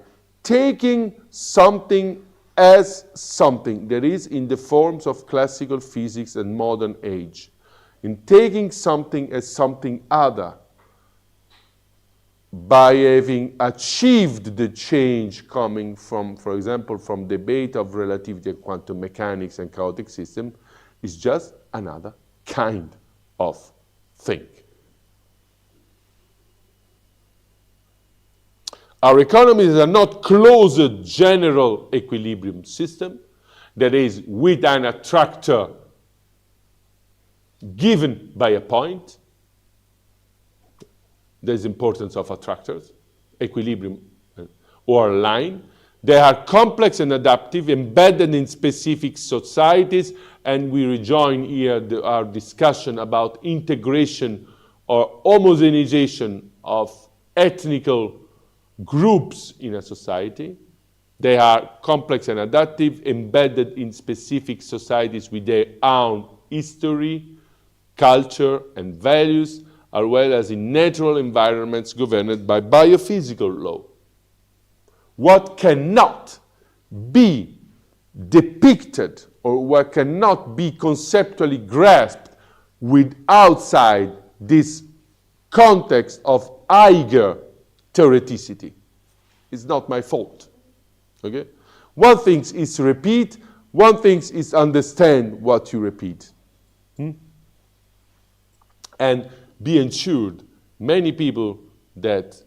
taking something as something that is in the forms of classical physics and modern age, in taking something as something other, by having achieved the change coming from, for example, from debate of relativity and quantum mechanics and chaotic system, is just another kind of thing. Our economies are not closed general equilibrium system, that is, with an attractor given by a point. There's importance of attractors, equilibrium or line. They are complex and adaptive, embedded in specific societies, and we rejoin here our discussion about integration or homogenization of ethnical groups in a society. They are complex and adaptive, embedded in specific societies with their own history, culture, and values, as well as in natural environments governed by biophysical law. What cannot be depicted or what cannot be conceptually grasped with outside this context of higher theoreticity is not my fault. Okay? One thing is repeat, one thing is understand what you repeat. And be ensured, many people that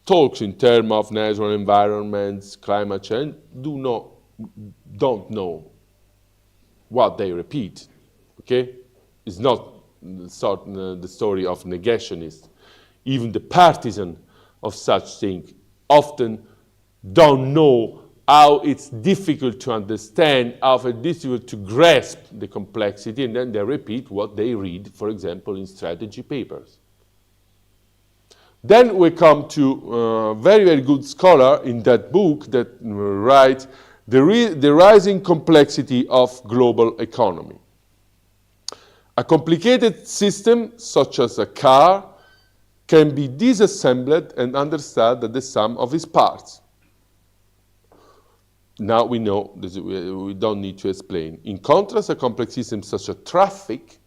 talk in terms of natural environments, climate change, don't know what they repeat. Okay? It's not the story of negationists. Even the partisan of such things often don't know how it's difficult to understand, how it's difficult to grasp the complexity, and then they repeat what they read, for example, in strategy papers. Then we come to a very, very good scholar in that book that writes the rising complexity of global economy. A complicated system, such as a car, can be disassembled and understood as the sum of its parts. Now we know, we don't need to explain. In contrast, a complex system such as traffic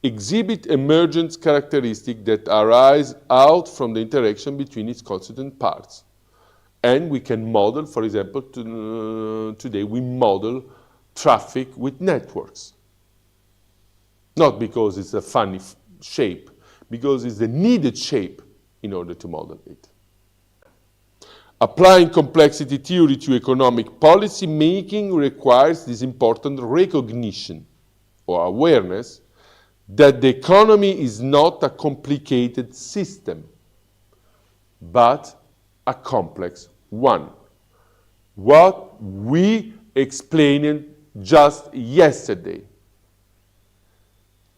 exhibit emergence characteristics that arise out from the interaction between its constituent parts. And we can model, for example, today we model traffic with networks. Not because it's a funny shape, because it's the needed shape in order to model it. Applying complexity theory to economic policy making requires this important recognition or awareness that the economy is not a complicated system, but a complex one. What we explained just yesterday.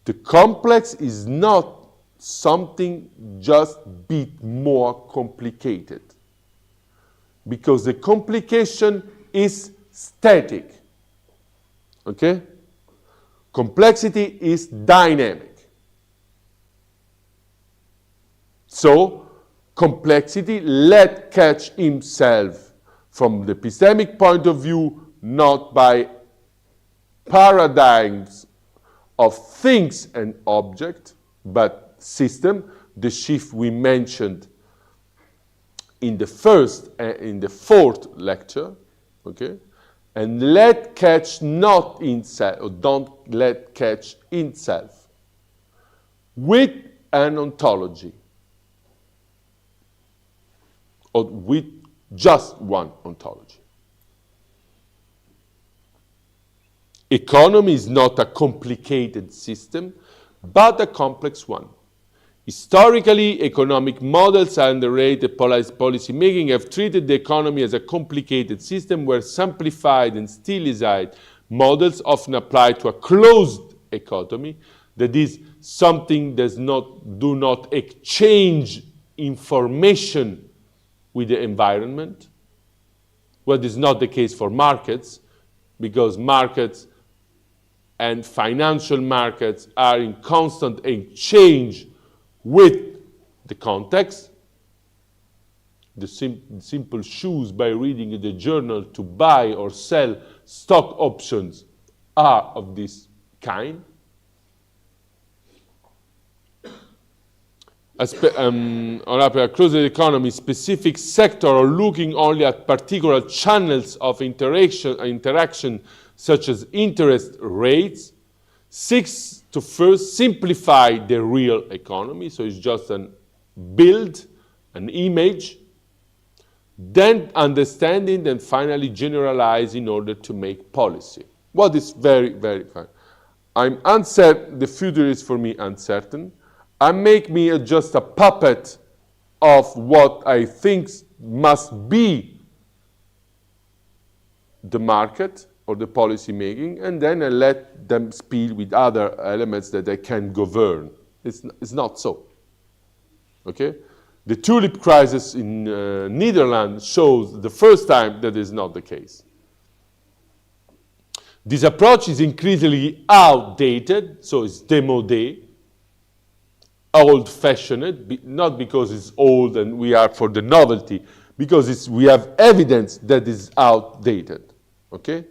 The complex is not something just a bit more complicated, because the complication is static. Okay? Complexity is dynamic. So, complexity let catch himself from the epistemic point of view, not by paradigms of things and object, but system, the shift we mentioned in the fourth lecture, okay? And let catch not in self, or don't let catch in self, with an ontology, or with just one ontology. Economy is not a complicated system, but a complex one. Historically, economic models and related policy making have treated the economy as a complicated system where simplified and stylized models often apply to a closed economy, that is, something does do not exchange information with the environment. What is not the case for markets, because markets and financial markets are in constant exchange with the context. The simple choose by reading the journal to buy or sell stock options are of this kind. On a closed economy, specific sector or looking only at particular channels of interaction such as interest rates, seeks to first simplify the real economy, so it's just an build, an image, then understanding, then finally generalize in order to make policy. What is very, very fine. I'm uncertain, the future is for me uncertain. I make me just a puppet of what I think must be the market or the policy making, and then I let them speak with other elements that I can govern. It's not so. Okay? The tulip crisis in Netherlands shows the first time that is not the case. This approach is increasingly outdated, so it's démodé, old-fashioned, not because it's old and we are for the novelty, because we have evidence that is outdated, okay?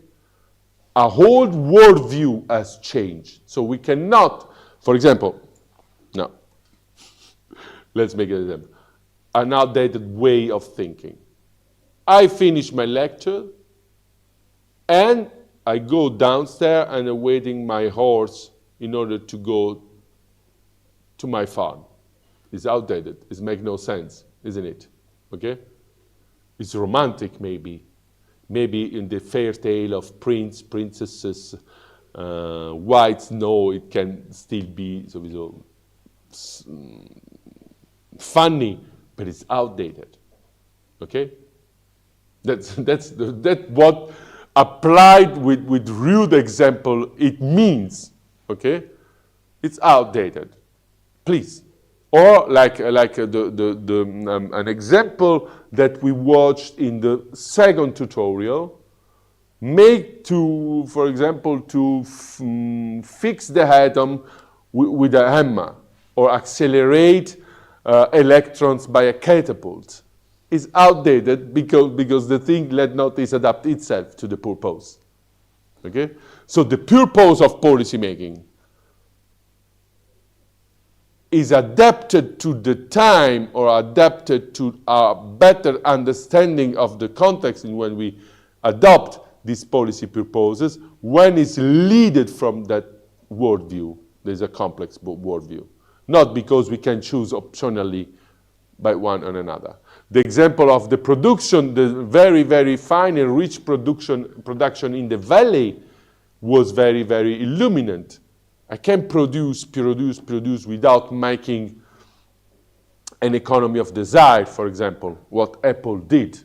Our whole worldview has changed. So we cannot, for example, no, let's make an example. An outdated way of thinking. I finish my lecture and I go downstairs and I'm waiting my horse in order to go to my farm. It's outdated. It makes no sense, isn't it? Okay? It's romantic, maybe. Maybe in the fairy tale of princesses, white snow, it can still be so funny, but it's outdated. Okay? That's what applied with rude example it means. Okay? It's outdated. Please. Or like an example that we watched in the second tutorial, make to, for example, to fix the atom with a hammer or accelerate electrons by a catapult is outdated because the thing let not is adapt itself to the purpose. Okay? So the purpose of policy making is adapted to the time or adapted to a better understanding of the context in when we adopt these policy purposes, when it's leaded from that worldview. There's a complex worldview. Not because we can choose optionally by one or another. The example of the production, the very, very fine and rich production in the valley was very, very illuminant. I can produce without making an economy of desire, for example, what Apple did.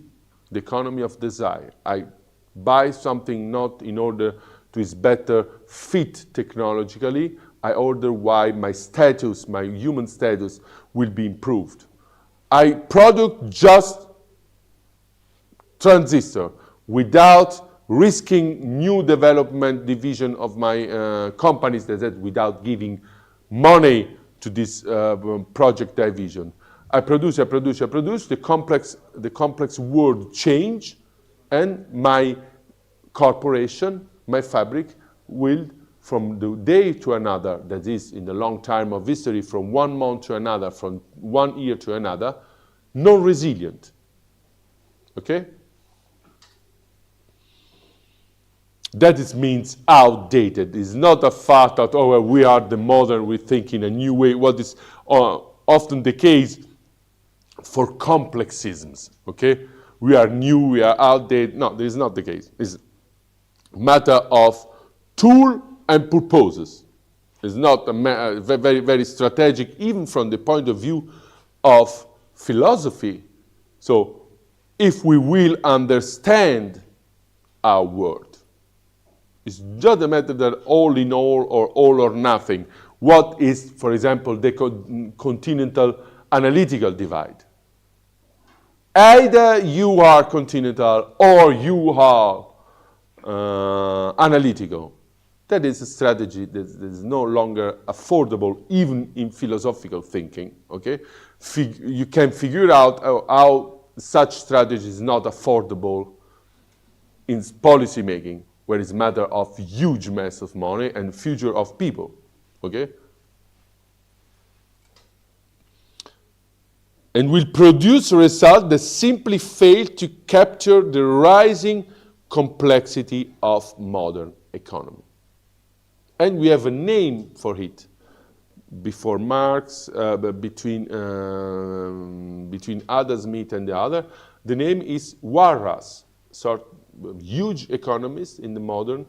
The economy of desire. I buy something not in order to is better fit technologically. I order why my status, my human status will be improved. I produce just transistor without risking new development division of my companies that without giving money to this project division. I produce, the complex world change, and my corporation, my fabric, will from the day to another, that is in the long time of history, from 1 month to another, from 1 year to another, non-resilient. Okay? That means outdated. It's not a fact that, oh, well, we are the modern, we think in a new way. What is often the case for complexisms, okay? We are new, we are outdated. No, this is not the case. It's a matter of tool and purposes. It's not a very, very strategic, even from the point of view of philosophy. So, if we will understand our world, it's just a matter that all in all or nothing. What is, for example, the continental analytical divide? Either you are continental or you are analytical. That is a strategy that is no longer affordable, even in philosophical thinking, okay? You can figure out how such strategy is not affordable in policy making, where it's a matter of huge mass of money and future of people, okay? And will produce results that simply fail to capture the rising complexity of modern economy. And we have a name for it. Before Marx, between Adam Smith and the other, the name is Warras, sort of huge economist in the modern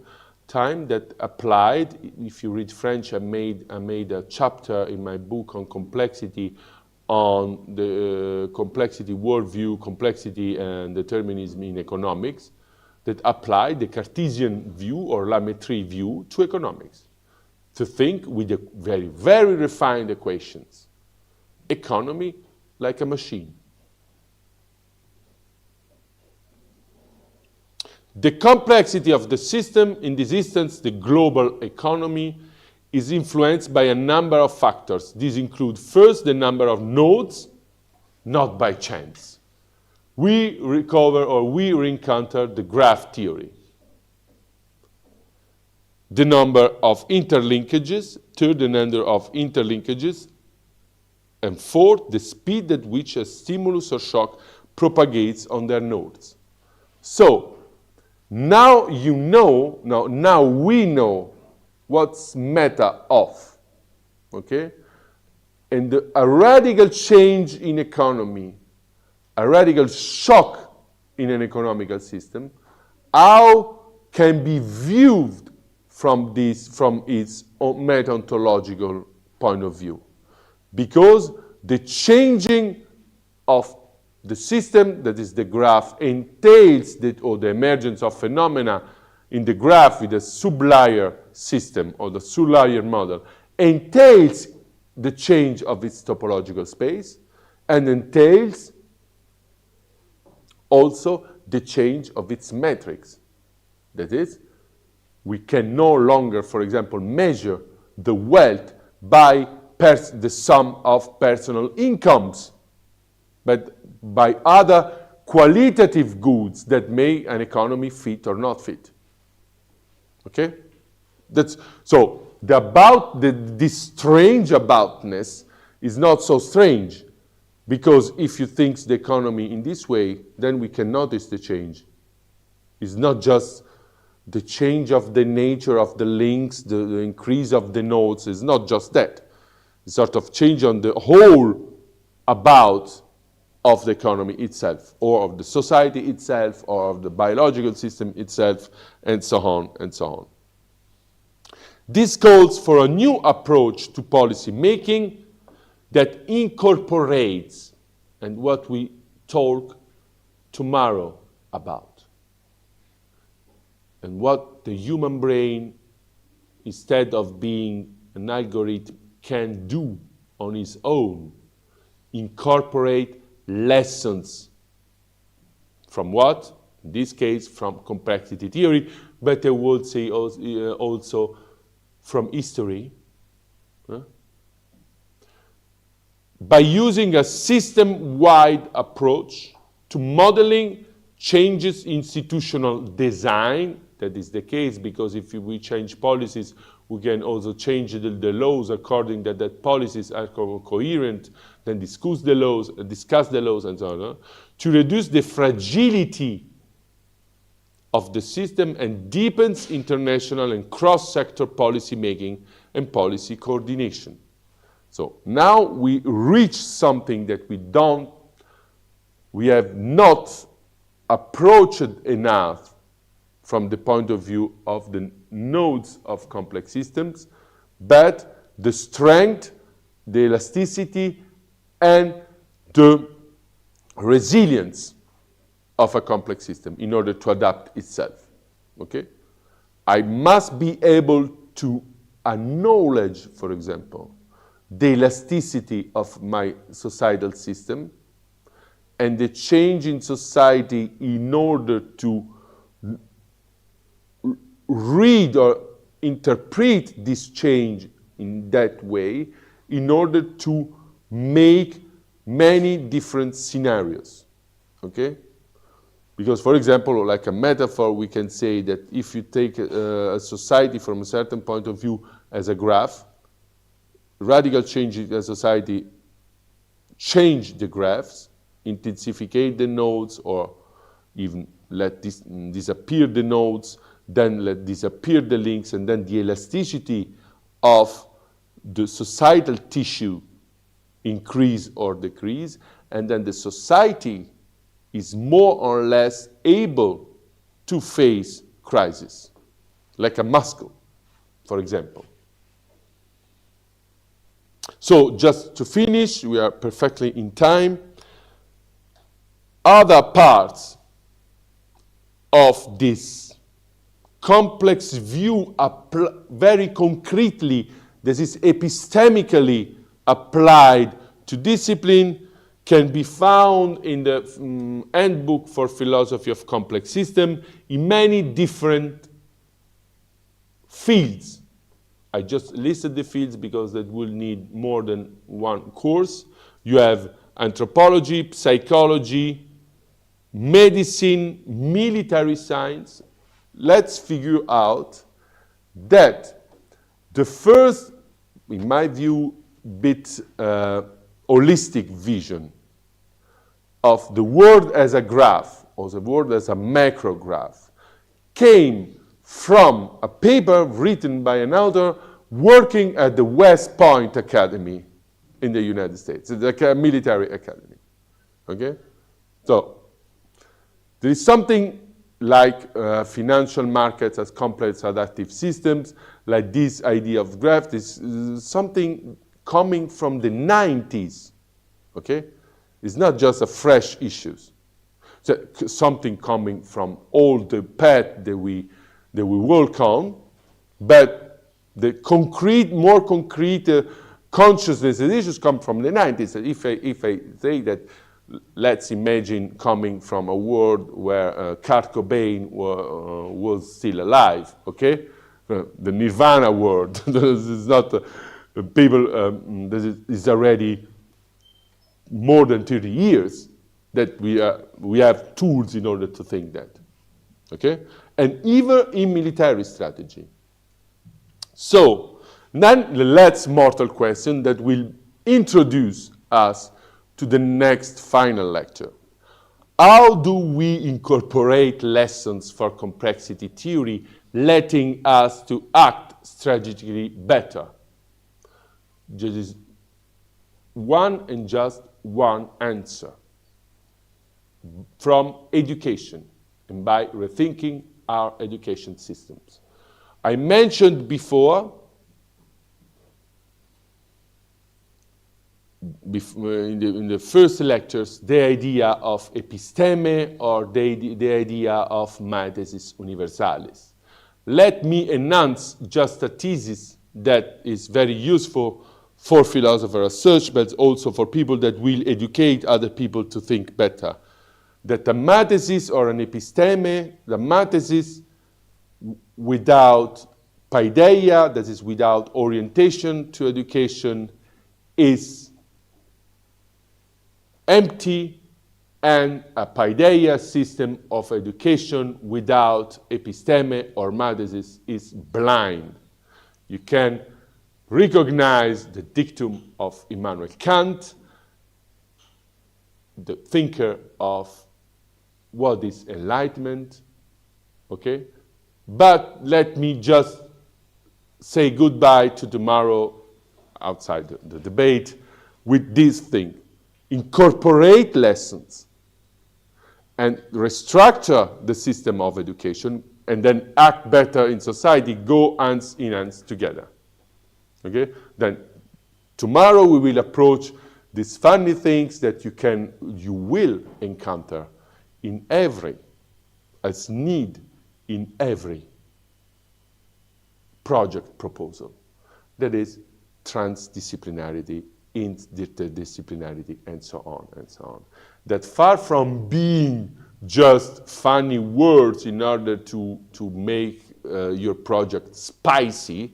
time that applied. If you read French, I made a chapter in my book on complexity, on the complexity worldview, complexity and determinism in economics, that applied the Cartesian view or La Mettrie view to economics, to think with the very, very refined equations. Economy like a machine. The complexity of the system, in this instance, the global economy, is influenced by a number of factors. These include, first, the number of nodes, not by chance. We re-encounter the graph theory. The number of interlinkages, third, the number of interlinkages, and fourth, the speed at which a stimulus or shock propagates on their nodes. So, now you know, now we know what's meta of, okay? And a radical change in economy, a radical shock in an economical system, how can be viewed from its meta-ontological point of view? Because the changing of the system, that is the graph, entails the emergence of phenomena in the graph with the sublayer system or the sublayer model, entails the change of its topological space and entails also the change of its metrics. That is, we can no longer, for example, measure the wealth by the sum of personal incomes, but by other qualitative goods that make an economy fit or not fit. Okay? So this strange aboutness is not so strange, because if you think the economy in this way, then we can notice the change. It's not just the change of the nature of the links, the increase of the nodes. It's not just that. It's sort of change on the whole about of the economy itself, or of the society itself, or of the biological system itself, and so on and so on. This calls for a new approach to policy making that incorporates, and what we talk tomorrow about, and what the human brain, instead of being an algorithm, can do on its own, incorporate lessons from what? In this case, from complexity theory, but I would say also from history, by using a system-wide approach to modeling changes in institutional design. That is the case because if we change policies, we can also change the laws according that policies are coherent, then discuss the laws, and so on, to reduce the fragility of the system and deepens international and cross-sector policy making and policy coordination. So now we reach something that we have not approached enough from the point of view of the nodes of complex systems, but the strength, the elasticity, and the resilience of a complex system in order to adapt itself. Okay? I must be able to acknowledge, for example, the elasticity of my societal system and the change in society in order to read or interpret this change in that way in order to make many different scenarios, okay? Because, for example, like a metaphor, we can say that if you take a society from a certain point of view as a graph, radical change in a society change the graphs, intensificate the nodes, or even let disappear the nodes, then let disappear the links, and then the elasticity of the societal tissue increase or decrease, and then the society is more or less able to face crisis, like a muscle, for example. So just to finish, we are perfectly in time. Other parts of this complex view very concretely, this is epistemically applied to discipline, can be found in the Handbook for Philosophy of Complex System in many different fields. I just listed the fields because that will need more than one course. You have anthropology, psychology, medicine, military science. Let's figure out that the first, in my view, bit holistic vision of the world as a graph, or the world as a macro graph, came from a paper written by an author working at the West Point Academy in the United States, the military academy, okay? So there is something like financial markets as complex adaptive systems, like this idea of graph. This is something coming from the 90s, okay? It's not just a fresh issues. So something coming from all the path that we work on, but the concrete, more concrete consciousness issues come from the 90s. If I say that, let's imagine coming from a world where Kurt Cobain was still alive, okay? The Nirvana world. This is not people. This is already more than 30 years that we have tools in order to think that, okay? And even in military strategy. So then the last mortal question that will introduce us to the next final lecture. How do we incorporate lessons for complexity theory, letting us to act strategically better? There is one and just one answer: from education, and by rethinking our education systems. I mentioned before, in the first lectures, the idea of episteme, or the idea of mathesis universalis. Let me enhance just a thesis that is very useful for philosopher research, but also for people that will educate other people to think better. That a mathesis or an episteme, the mathesis without paideia, that is without orientation to education, is empty, and a paideia system of education without episteme or mathesis is blind. You can recognize the dictum of Immanuel Kant, the thinker of what is enlightenment, okay? But let me just say goodbye to tomorrow outside the debate with this thing. Incorporate lessons and restructure the system of education, and then act better in society, go hands in hands together. Okay? Then tomorrow we will approach these funny things that you will encounter in every, as need in every project proposal. That is transdisciplinarity, interdisciplinarity, and so on and so on. That far from being just funny words in order to make your project spicy,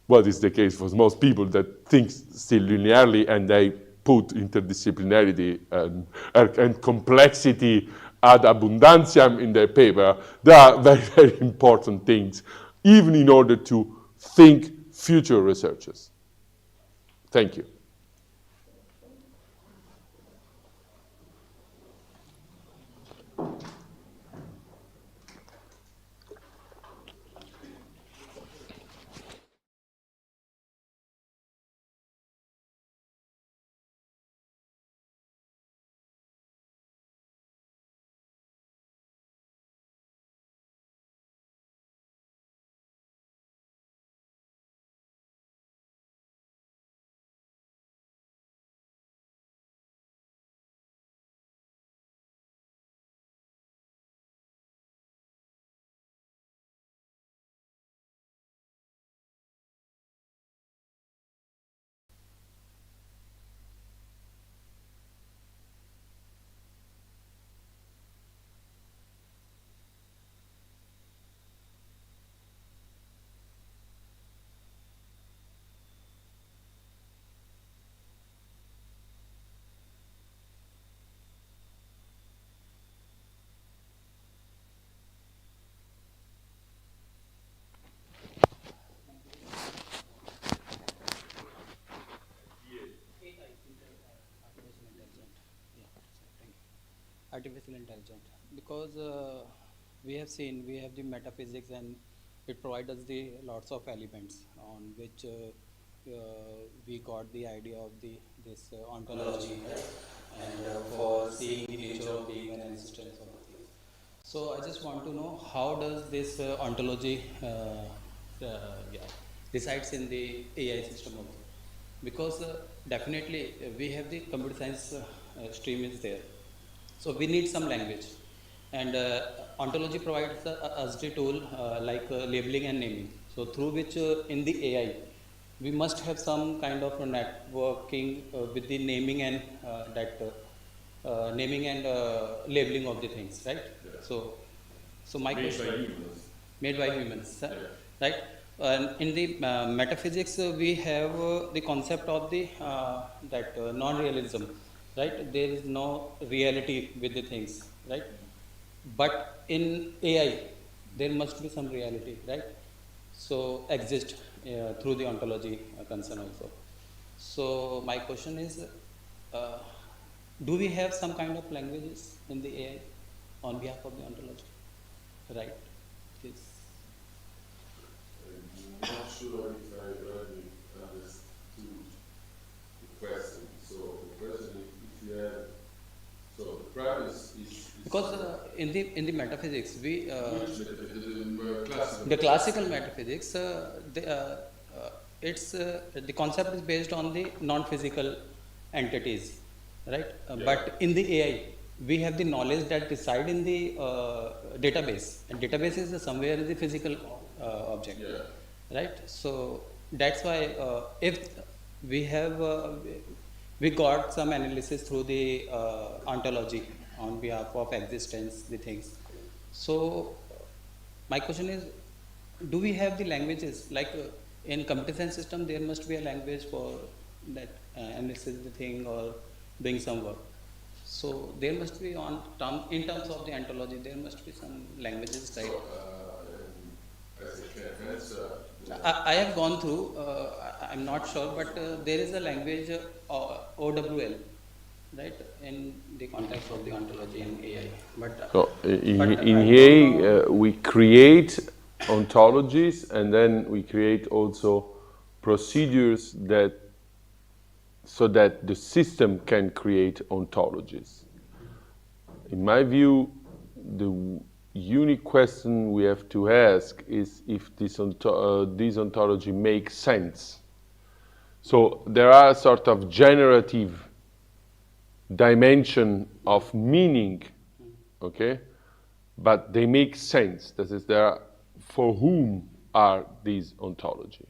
what is the case for most people that think still linearly and they put interdisciplinarity and complexity ad abundantiam in their paper. They are very, very important things, even in order to think future researchers. Thank you. Artificial intelligence, because we have seen we have the metaphysics, and it provides us the lots of elements on which we got the idea of the this ontology, and for seeing the nature of being and existence of the things. So I just want to know how does this ontology yeah, resides in the AI system also, because definitely we have the computer science stream is there, so we need some language, and ontology provides us the tool like labeling and naming. So through which in the AI we must have some kind of a networking with the naming and naming and labeling of the things, right? Yeah. So my question, made by humans, right? And in the metaphysics, we have the concept of the non-realism, right? There is no reality with the things, right? But in AI, there must be some reality, right? So exist through the ontology concern also. So my question is, uh, do we have some kind of languages in the AI on behalf of the ontology, right? Yes. I'm not sure if I really understood the question. So the question is if you have, so the premise is Because in the metaphysics, we which classical the classical metaphysics, it's the concept is based on the non-physical entities, right? Yeah. But in the AI, we have the knowledge that reside in the database, and database is somewhere in the physical object, Yeah. right? So that's why if we have we got some analysis through the ontology on behalf of existence, the things. So my question is, do we have the languages like in computer science system? There must be a language for that analysis the thing or doing some work. So there must be in terms of the ontology, there must be some languages, right? As a can answer, I have gone through. I'm not sure, but there is a language OWL, right, in the context of the ontology and AI. But so but in I here don't know. we create ontologies and then we create also procedures that so that the system can create ontologies. In my view, the unique question we have to ask is if this ontology makes sense. So there are sort of generative dimension of meaning, okay? But they make sense. That is, there are, for whom are these ontology?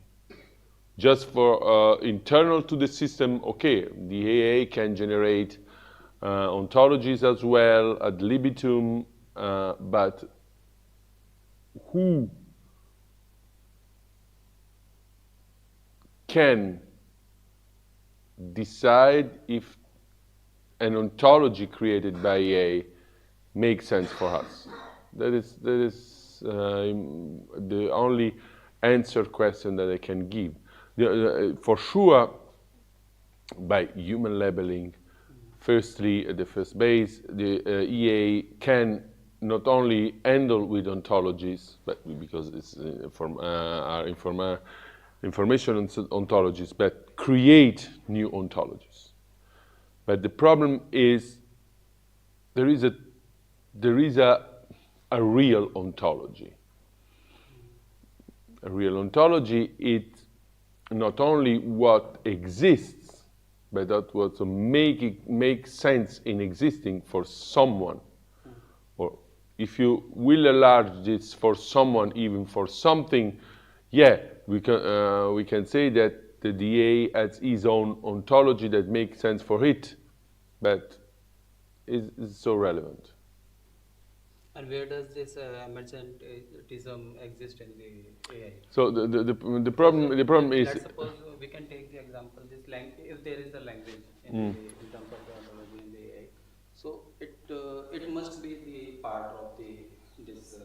Just for internal to the system, okay, the AA can generate ontologies as well ad libitum, but who can decide if an ontology created by EA makes sense for us. That is the only answer question that I can give. For sure, by human labeling, firstly, at the first base, the EA can not only handle with ontologies, but because it's information ontologies, but create new ontologies. But the problem is there is a real ontology. A real ontology, it's not only what exists, but that what makes sense in existing for someone. Or if you will enlarge this for someone, even for something, yeah, we can say that the DA has his own ontology that makes sense for it, but is so relevant. And where does this emergentism exist in the AI? So the problem is. Let's suppose we can take the example if there is a language in terms of the ontology in the AI, so it must be the part of this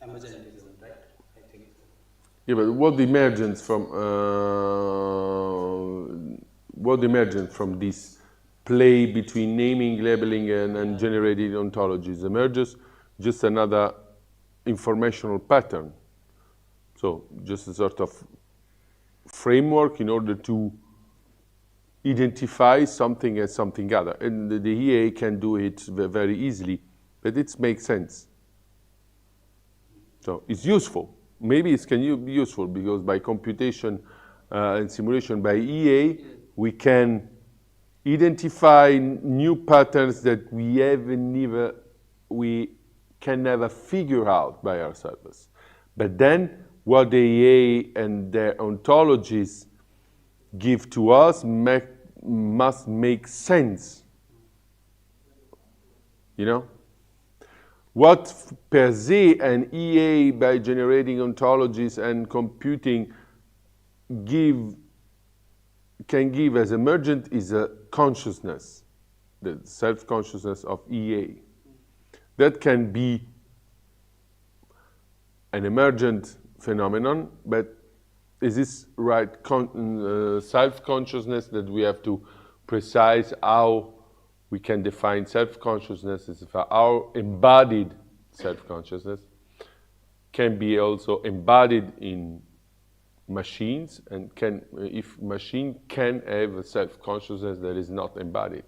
emergentism, right? I think. Yeah, but what emergence from this play between naming, labeling, and generating ontologies emerges just another informational pattern. So just a sort of framework in order to identify something as something other. And the EA can do it very easily, but it makes sense. So it's useful. Maybe it can be useful because by computation and simulation by EA, we can identify new patterns that we can never figure out by ourselves. But then what the EA and their ontologies give to us must make sense. You know? What per se an EA by generating ontologies and computing can give as emergent is a consciousness, the self-consciousness of EA. That can be an emergent phenomenon, but is this right self-consciousness that we have to precise how we can define self-consciousness as our embodied self-consciousness can be also embodied in machines, and if machine can have a self-consciousness that is not embodied.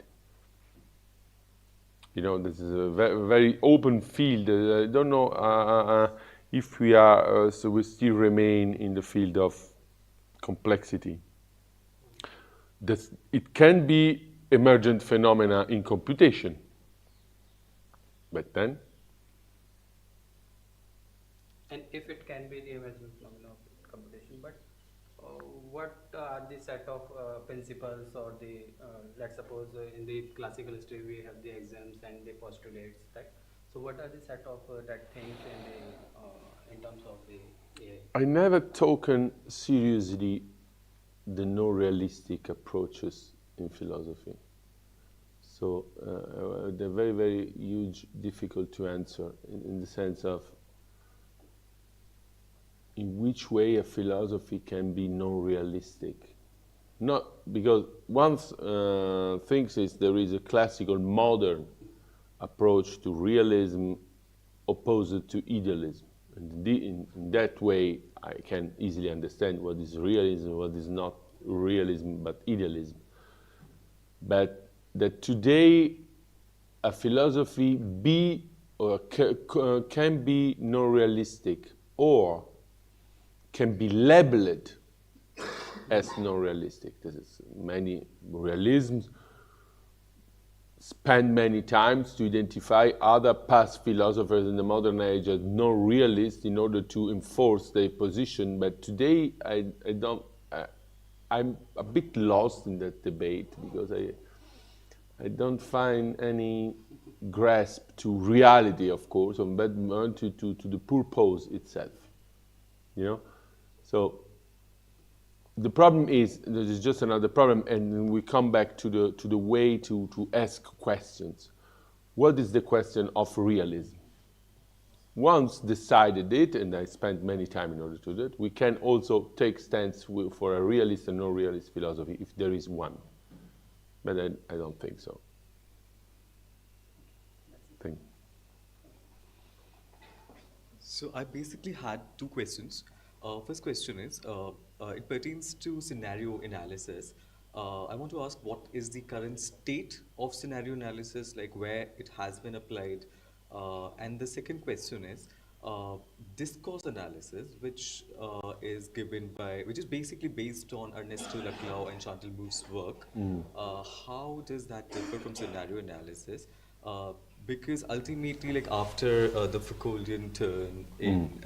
You know, this is a very open field. I don't know if we are, so we still remain in the field of complexity. It can be emergent phenomena in computation, but then? And if it can be the emergent phenomena of computation, but what are the set of principles or let's suppose in the classical history we have the axioms and the postulates, right? So what are the set of that things in terms of the AI? I never taken seriously the no realistic approaches in philosophy. So they're very, very huge, difficult to answer in the sense of in which way a philosophy can be non-realistic. Not because one thinks there is a classical modern approach to realism opposed to idealism. And in that way, I can easily understand what is realism, what is not realism, but idealism. But that today a philosophy can be non-realistic or can be labeled as non-realistic. This is many realisms spend many times to identify other past philosophers in the modern age as non-realist in order to enforce their position. But today I'm a bit lost in that debate because I don't find any grasp to reality, of course, but to the purpose itself. You know, so the problem is, there is just another problem, and we come back to the way to ask questions. What is the question of realism? Once decided it, and I spent many time in order to do it, we can also take stance for a realist and no-realist philosophy, if there is one. But I don't think so. So I basically had two questions. First question is, it pertains to scenario analysis. I want to ask, what is the current state of scenario analysis, like where it has been applied? And the second question is, discourse analysis, which which is basically based on Ernesto Laclau and Chantal Mouffe's work. How does that differ from scenario analysis? Because ultimately, like after the Foucauldian turn in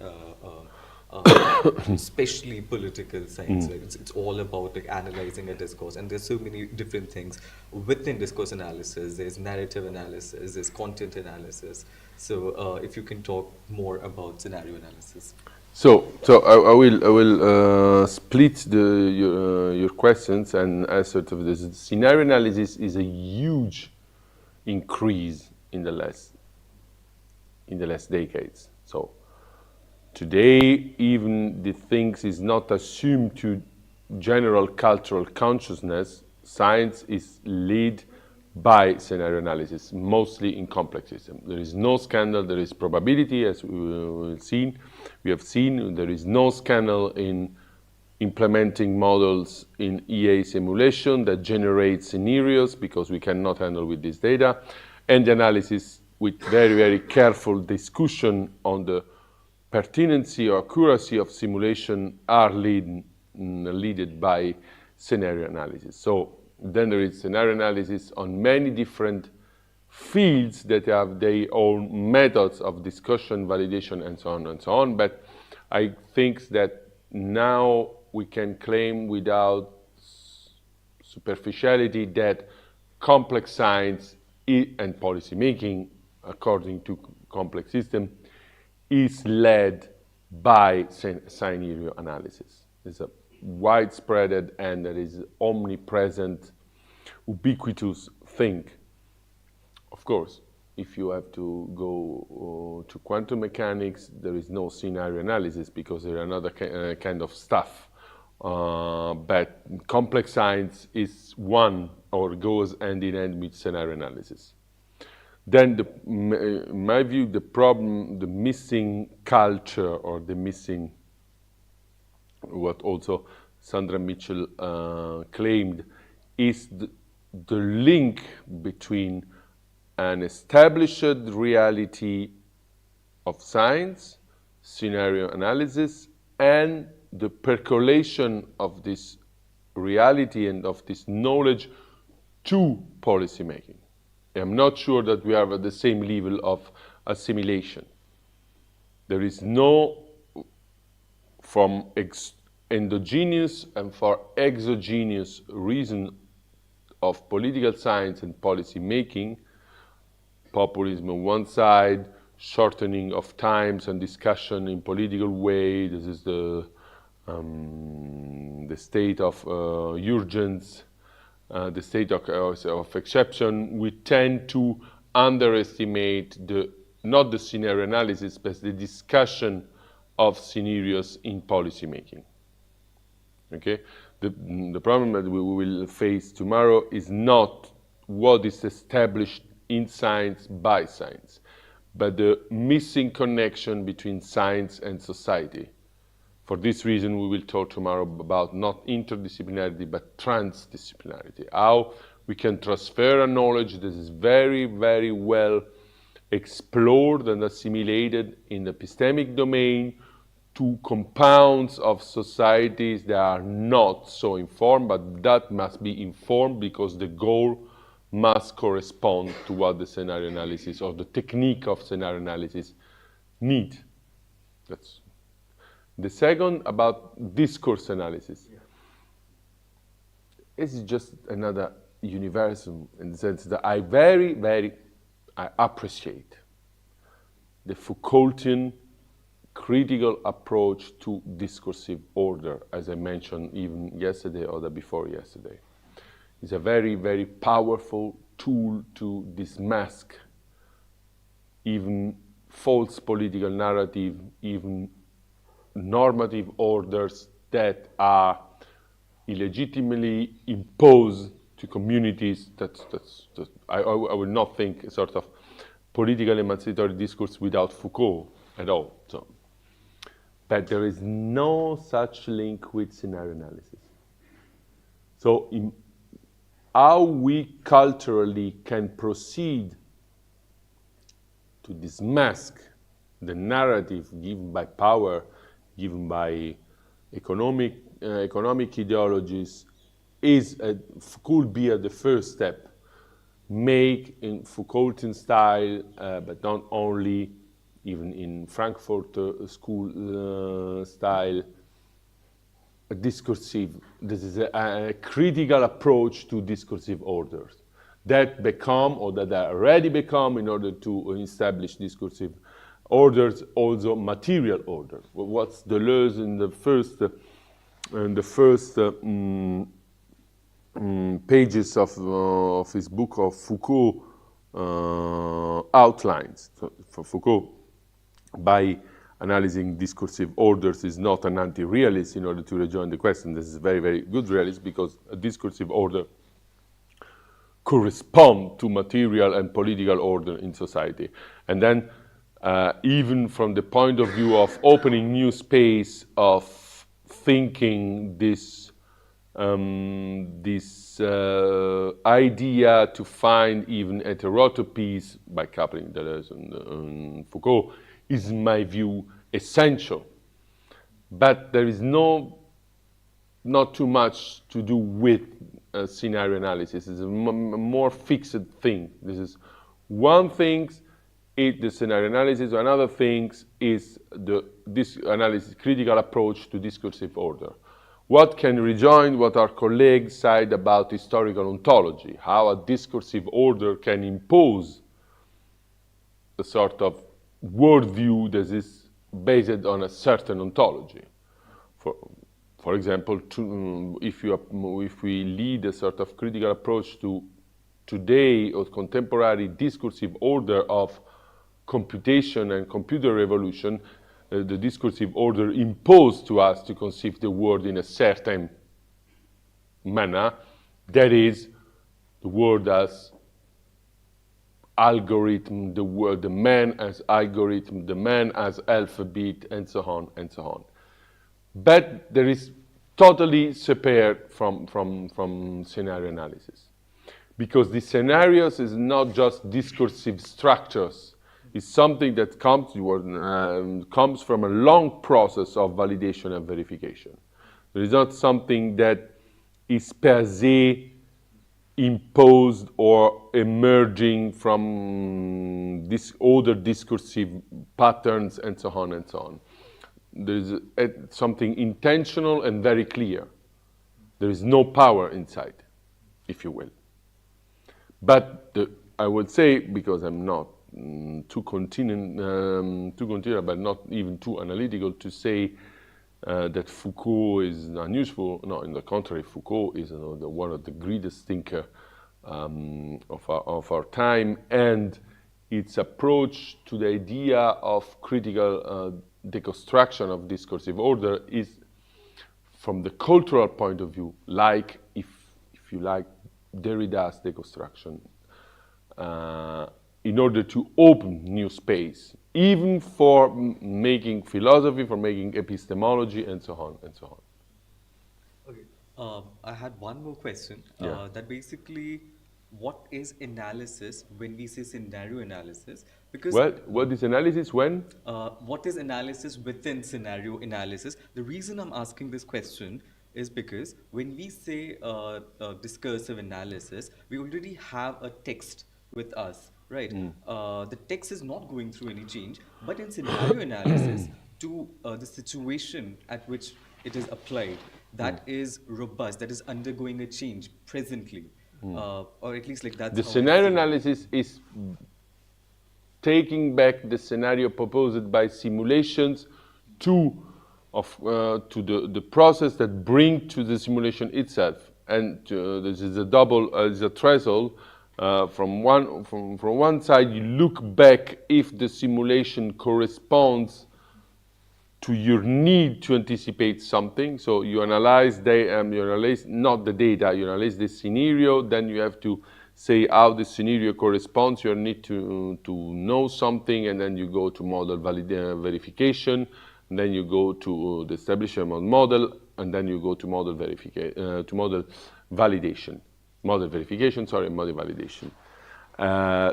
especially political science, like it's all about like analyzing a discourse, and there's so many different things within discourse analysis. There's narrative analysis, there's content analysis. So if you can talk more about scenario analysis. So I will split your questions and answer to this. Scenario analysis is a huge increase in the last decades. So today, even the things is not assumed to general cultural consciousness. Science is led by scenario analysis, mostly in complex systems. There is no scandal. There is probability, as we have seen. There is no scandal in implementing models in EA simulation that generate scenarios, because we cannot handle with this data, and the analysis with very, very careful discussion on the pertinency or accuracy of simulation are led by scenario analysis. So then there is scenario analysis on many different fields that have their own methods of discussion, validation, and so on and so on. But I think that now we can claim without superficiality that complex science and policy making, according to complex system, is led by scenario analysis. It's a widespread and there is omnipresent, ubiquitous thing. Of course, if you have to go to quantum mechanics, there is no scenario analysis because there are another kind of stuff. But complex science is one, or goes hand in hand with scenario analysis. Then, in my view, the problem, the missing culture, or the missing, what also Sandra Mitchell claimed, is the link between an established reality of science, scenario analysis, and the percolation of this reality and of this knowledge to policy making. I'm not sure that we are at the same level of assimilation. There is no, from endogenous and for exogenous reason of political science and policy making, populism on one side, shortening of times and discussion in political way. This is the state of urgence, the state of exception. We tend to underestimate not the scenario analysis, but the discussion of scenarios in policy making. Okay, the problem that we will face tomorrow is not what is established in science by science, but the missing connection between science and society. For this reason, we will talk tomorrow about not interdisciplinarity, but transdisciplinarity. How we can transfer a knowledge that is very, very well explored and assimilated in the epistemic domain to compounds of societies that are not so informed, but that must be informed because the goal must correspond to what the scenario analysis or the technique of scenario analysis need. That's the second, about discourse analysis. Yeah. It's just another universum in the sense that I appreciate the Foucaultian critical approach to discursive order, as I mentioned even yesterday or the before yesterday. It's a very, very powerful tool to dismask even false political narrative, even normative orders that are illegitimately imposed to communities. I would not think a sort of political emancipatory discourse without Foucault at all. So, but there is no such link with scenario analysis. So how we culturally can proceed to dismask the narrative given by power, given by economic ideologies, could be at the first step. Make in Foucaultian style, but not only, even in Frankfurt school style, a discursive. This is a critical approach to discursive orders that become, or that are already become, in order to establish discursive orders, also material orders. What's Deleuze in the first pages of his book of Foucault outlines. So for Foucault, by analyzing discursive orders, is not an anti-realist in order to rejoin the question. This is very, very good realist, because a discursive order correspond to material and political order in society. And then even from the point of view of opening new space of thinking this idea to find even heterotopies by coupling Deleuze and Foucault is, in my view, essential. But there is not too much to do with scenario analysis. It's a more fixed thing. This is one thing, the scenario analysis. Another thing is this analysis, critical approach to discursive order. What can rejoin what our colleagues said about historical ontology, how a discursive order can impose a sort of worldview that is based on a certain ontology. For example, if we lead a sort of critical approach to today or contemporary discursive order of computation and computer revolution, the discursive order imposed to us to conceive the world in a certain manner, that is, the world as algorithm, the man as algorithm, the man as alphabet, and so on and so on. But there is totally separate from scenario analysis, because the scenarios is not just discursive structures. It's something that comes from a long process of validation and verification. There is not something that is per se imposed or emerging from this other discursive patterns and so on and so on. There is something intentional and very clear. There is no power inside, if you will. But I would say, because I'm not too continual, but not even too analytical, to say that Foucault is unuseful. No, on the contrary, Foucault is one of the greatest thinkers of our time, and its approach to the idea of critical deconstruction of discursive order is, from the cultural point of view, like, if you like, Derrida's deconstruction, in order to open new space, even for making philosophy, for making epistemology, and so on and so on. Okay. I had one more question. Yeah. That basically, what is analysis when we say scenario analysis? Because What is analysis when? what is analysis within scenario analysis? The reason I'm asking this question is because when we say discursive analysis, we already have a text with us, right? The text is not going through any change, but in scenario analysis, to the situation at which it is applied, that is robust, that is undergoing a change presently, or at least like that's The how I scenario see it. analysis is taking back the scenario proposed by simulations to the process that bring to the simulation itself. And this is a double, is a threshold. From one side, you look back if the simulation corresponds to your need to anticipate something. So you analyze not the data, you analyze the scenario, then you have to say how the scenario corresponds, you need to know something, and then you go to model verification, and then you go to the establishment of model, and then you go to model validation.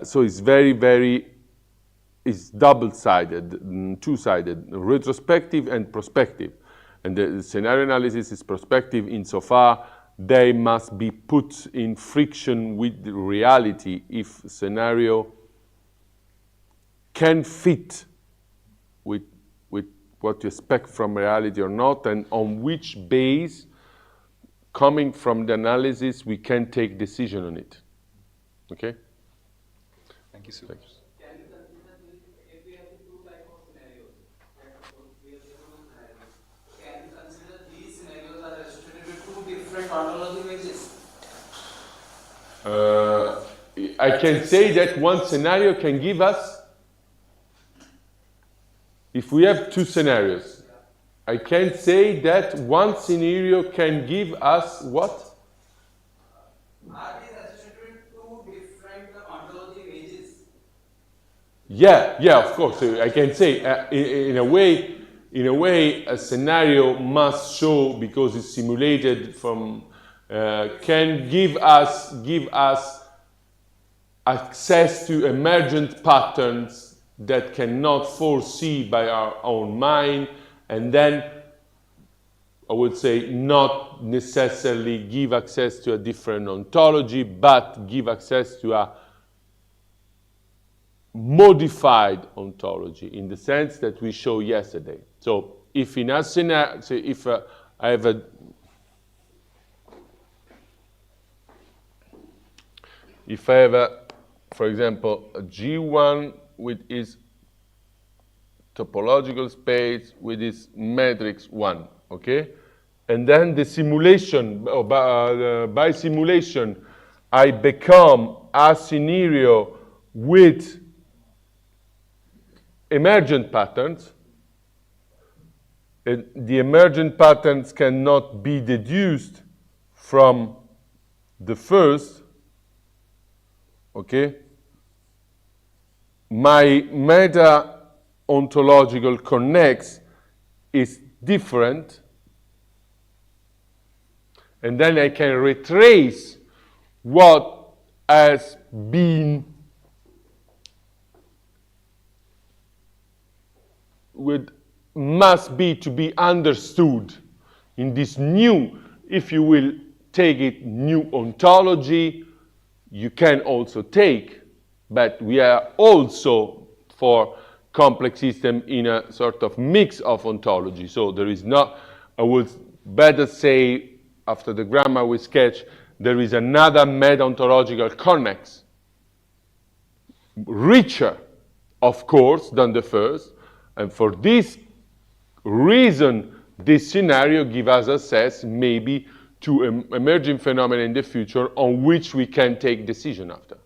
So it's it's double-sided, two-sided, retrospective and prospective. And the scenario analysis is prospective insofar they must be put in friction with the reality if scenario can fit with what you expect from reality or not, and on which base, coming from the analysis, we can take decision on it. Okay? Thank you so much. Can you consider if we have the two type of scenarios, let's suppose we have the two scenarios, can you consider these scenarios are restricted to two different ontology images? I can say that one scenario can give us, if we have two scenarios, I can say that one scenario can give us what? Are these restricted to two different ontology images? Yeah, of course. I can say in a way, a scenario must show, because it's simulated from, can give us access to emergent patterns that cannot foresee by our own mind, and then I would say not necessarily give access to a different ontology, but give access to a modified ontology in the sense that we showed yesterday. So if in a scenario, so if I have for example, a G1 with its topological space with its matrix 1, okay? And then the simulation, by simulation, I become a scenario with emergent patterns. And the emergent patterns cannot be deduced from the first, okay? My meta-ontological connex is different, and then I can retrace what has been must be to be understood in this new, if you will take it, new ontology. You can also take, but we are also for complex system in a sort of mix of ontology. So there is not, I would better say, after the grammar we sketch, there is another meta-ontological connex, richer, of course, than the first. And for this reason, this scenario gives us access maybe to emerging phenomena in the future on which we can take decision after.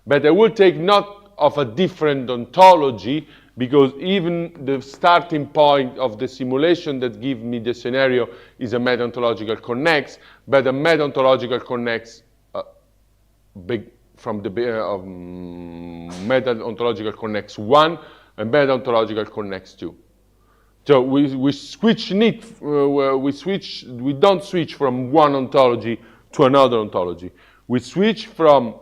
But I will take not of a different ontology, because even the starting point of the simulation that gives me the scenario is a meta-ontological connex, but a meta-ontological connex from the meta-ontological connex 1 and meta-ontological connex 2. So we don't switch from one ontology to another ontology. We switch from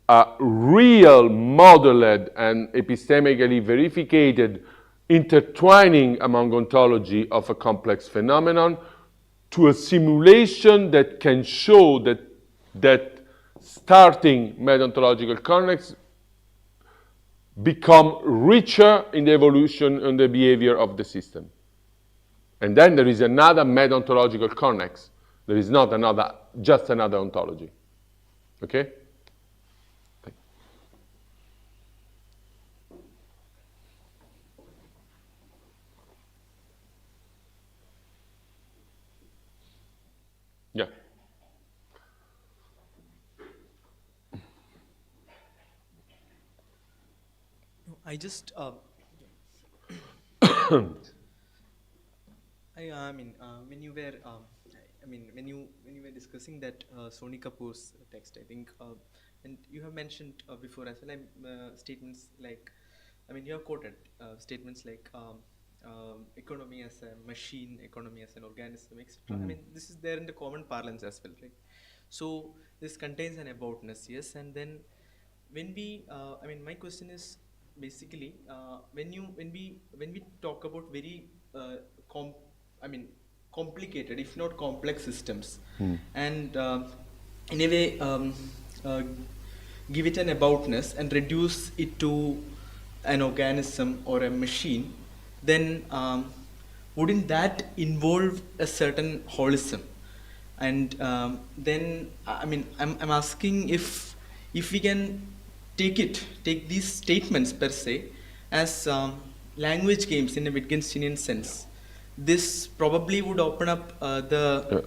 a real modeled and epistemically verified intertwining among ontology of a complex phenomenon to a simulation that can show that starting meta-ontological connex become richer in the evolution and the behavior of the system. And then there is another meta-ontological connex. There is not just another ontology. Okay? Yeah. I just, I mean, when you were, I mean, when you were discussing that Sony Kapoor's text, I think, and you have mentioned before as well, statements like, I mean, you have quoted statements like economy as a machine, economy as an organism, etc. I mean, this is there in the common parlance as well, right? So this contains an aboutness, yes, and then when we, I mean, my question is basically when we talk about very com I mean complicated, if not complex systems, and in a way uh, give it an aboutness and reduce it to an organism or a machine, then wouldn't that involve a certain holism? And then I mean I'm asking if we can take these statements per se as language games in a Wittgensteinian sense. This probably would open up the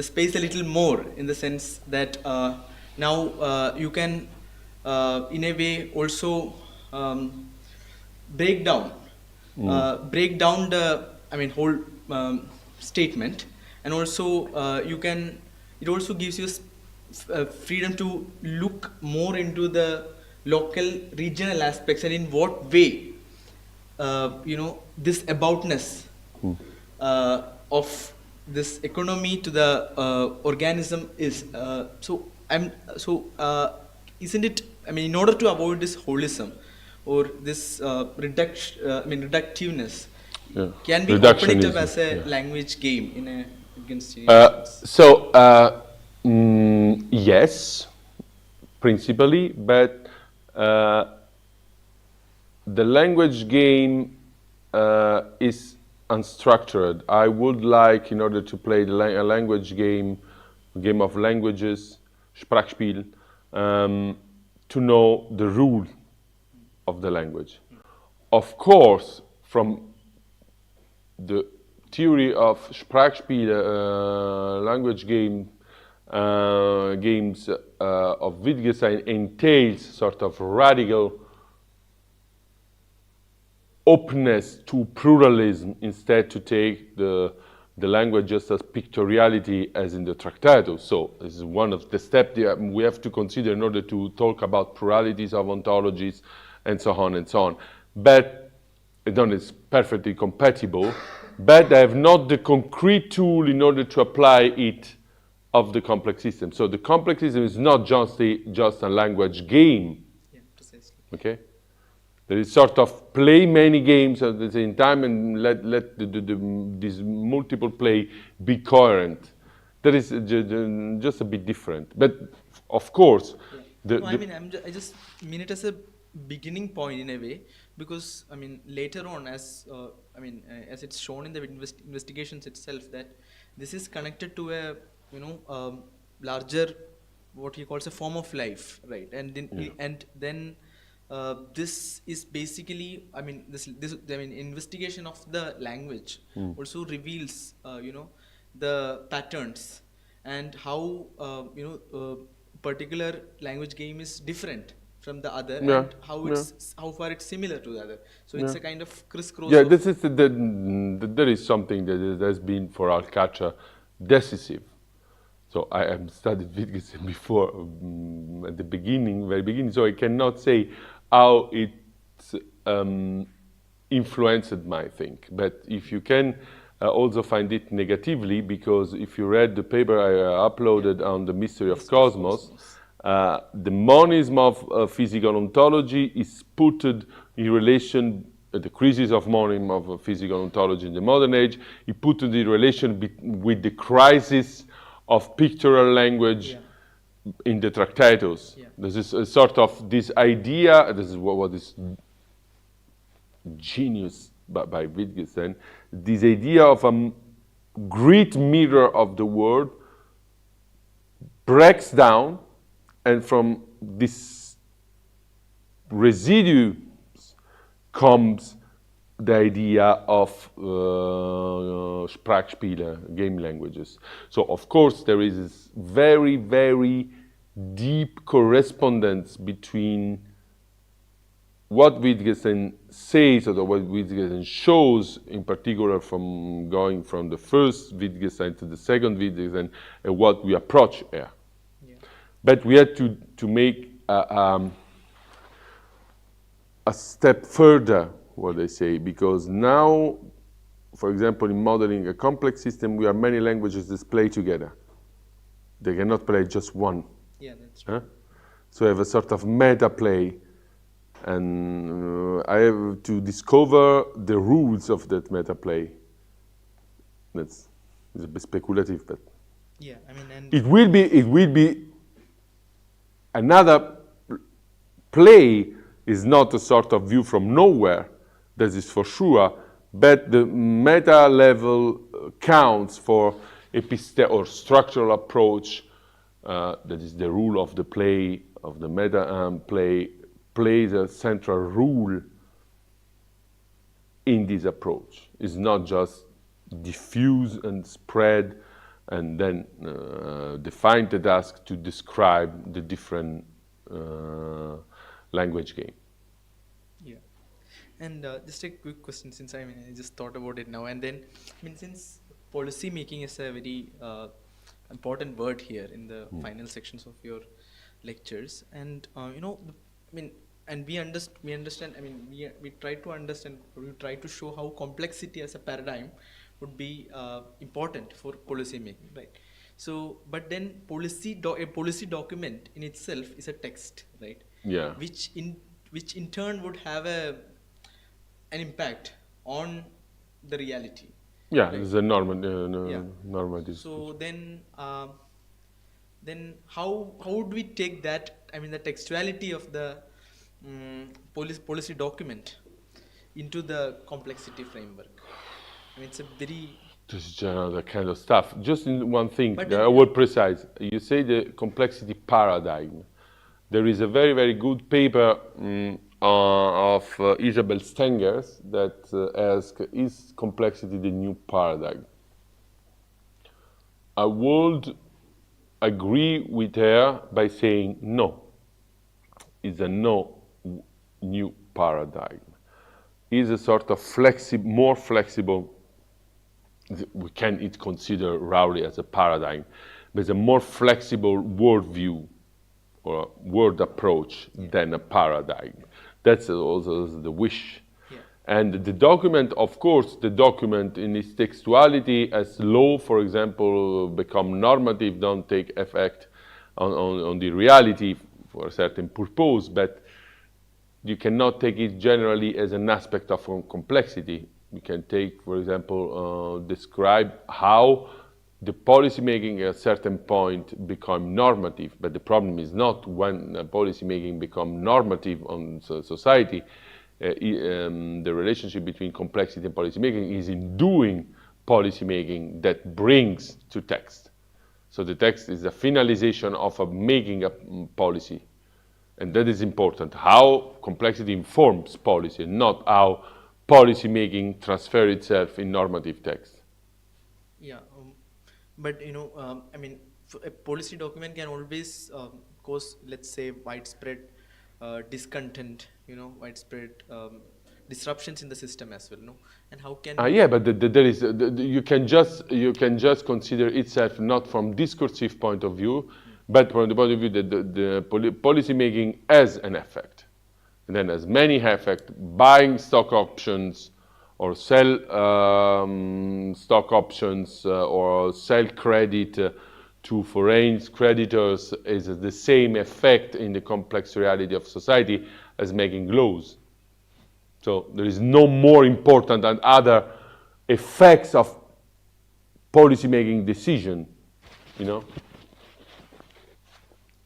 space a little more, in the sense that now you can in a way also break down the, I mean, whole statement, and also you can, it also gives you freedom to look more into the local regional aspects, and in what way this aboutness of this economy to the organism is isn't it, I mean, in order to avoid this holism or this reductiveness, Yeah. can we open it up Reductionism, as a yeah. language game in a against So, yes, principally, but the language game is unstructured. I would like, in order to play a language game, game of languages, Sprachspiel, to know the rule of the language. Of course, from the theory of Sprachspiel, language games of Wittgenstein entails sort of radical openness to pluralism, instead to take the language just as pictoriality as in the Tractatus. So this is one of the steps we have to consider in order to talk about pluralities of ontologies and so on and so on. But it's perfectly compatible, but I have not the concrete tool in order to apply it of the complex system. So the complex system is not just a language game. Yeah, precisely. Okay? There is sort of play many games at the same time and let this multiple play be coherent. That is just a bit different. But of course, Yeah. No, I mean, I just mean it as a beginning point in a way, because I mean later on, as as it's shown in the investigations itself, that this is connected to a larger, what he calls a form of life, right? And then this is basically, I mean, this investigation of the language also reveals the patterns and how particular language game is different from the other, Yeah, and how far it's similar to the other. So it's a kind of crisscross. yeah, of, this is there is something that has been for Alcatra decisive. So I have studied Wittgenstein before, at the beginning, very beginning, so I cannot say how it's influenced my think. But if you can also find it negatively, because if you read the paper I uploaded on the mystery of cosmos, the monism of physical ontology is put in relation, the crisis of monism of physical ontology in the modern age, is put in relation with the crisis of pictorial language in the Tractatus. Yeah. This is a sort of this idea, this is what is genius by Wittgenstein, this idea of a great mirror of the world breaks down, and from this residue comes the idea of Sprachspiele, game languages. So of course there is this very, very deep correspondence between what Wittgenstein says or what Wittgenstein shows, in particular from going from the first Wittgenstein to the second Wittgenstein, and what we approach here. Yeah. But we had to make a step further, what they say, because now, for example, in modeling a complex system, we have many languages that play together. They cannot play just one. Yeah, that's true. So I have a sort of meta play, and I have to discover the rules of that meta play. It's a bit speculative, but Yeah, I mean, and it will be another play. Is not a sort of view from nowhere, that is for sure, but the meta level counts for or structural approach, that is the rule of the play, of the meta play, plays a central role in this approach. It's not just diffuse and spread and then define the task to describe the different language game. yeah, and just a quick question, since I just thought about it now and then. I mean, since policy making is a very important word here in the final sections of your lectures, and and we understand. I mean, we try to understand. We try to show how complexity as a paradigm would be important for policy making, right? So, but then a policy document in itself is a text, right? Yeah. Which in turn would have an impact on the reality. Yeah, Right. it's a normal, Yeah. normative. So then how would we take that? I mean, the textuality of the policy document into the complexity framework. I mean, it's a very This is another kind of stuff. Just in one thing, But I will precise. You say the complexity paradigm. There is a very, very good paper of Isabel Stengers that asks, is complexity the new paradigm? I would agree with her by saying no. It's a new paradigm. It's a sort of more flexible. We can consider Rowley as a paradigm, but it's a more flexible worldview or word approach than a paradigm. That's also the wish. Yeah. And the document, of course, the document in its textuality as law, for example, become normative, don't take effect on the reality for a certain purpose, but you cannot take it generally as an aspect of complexity. You can take, for example, describe how the policy making at a certain point become normative, but the problem is not when policy making become normative on society. The relationship between complexity and policy making is in doing policy making that brings to text. So the text is a finalization of making a policy, and that is important. How complexity informs policy, not how policy making transfer itself in normative text. Yeah, but I mean, a policy document can always cause, let's say, widespread discontent, widespread disruptions in the system as well, no? And how can Yeah, but there is you can just consider itself not from discursive point of view, but from the point of view that the policy making has an effect, and then has many effects. Buying stock options, or sell stock options, or sell credit to foreign creditors is the same effect in the complex reality of society as making laws. So there is no more important than other effects of policy-making decision,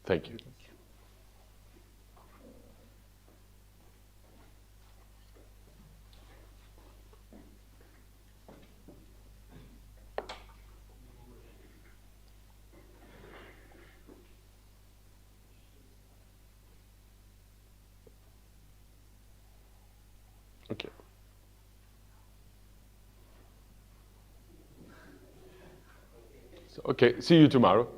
Thank you. Okay. Okay, see you tomorrow.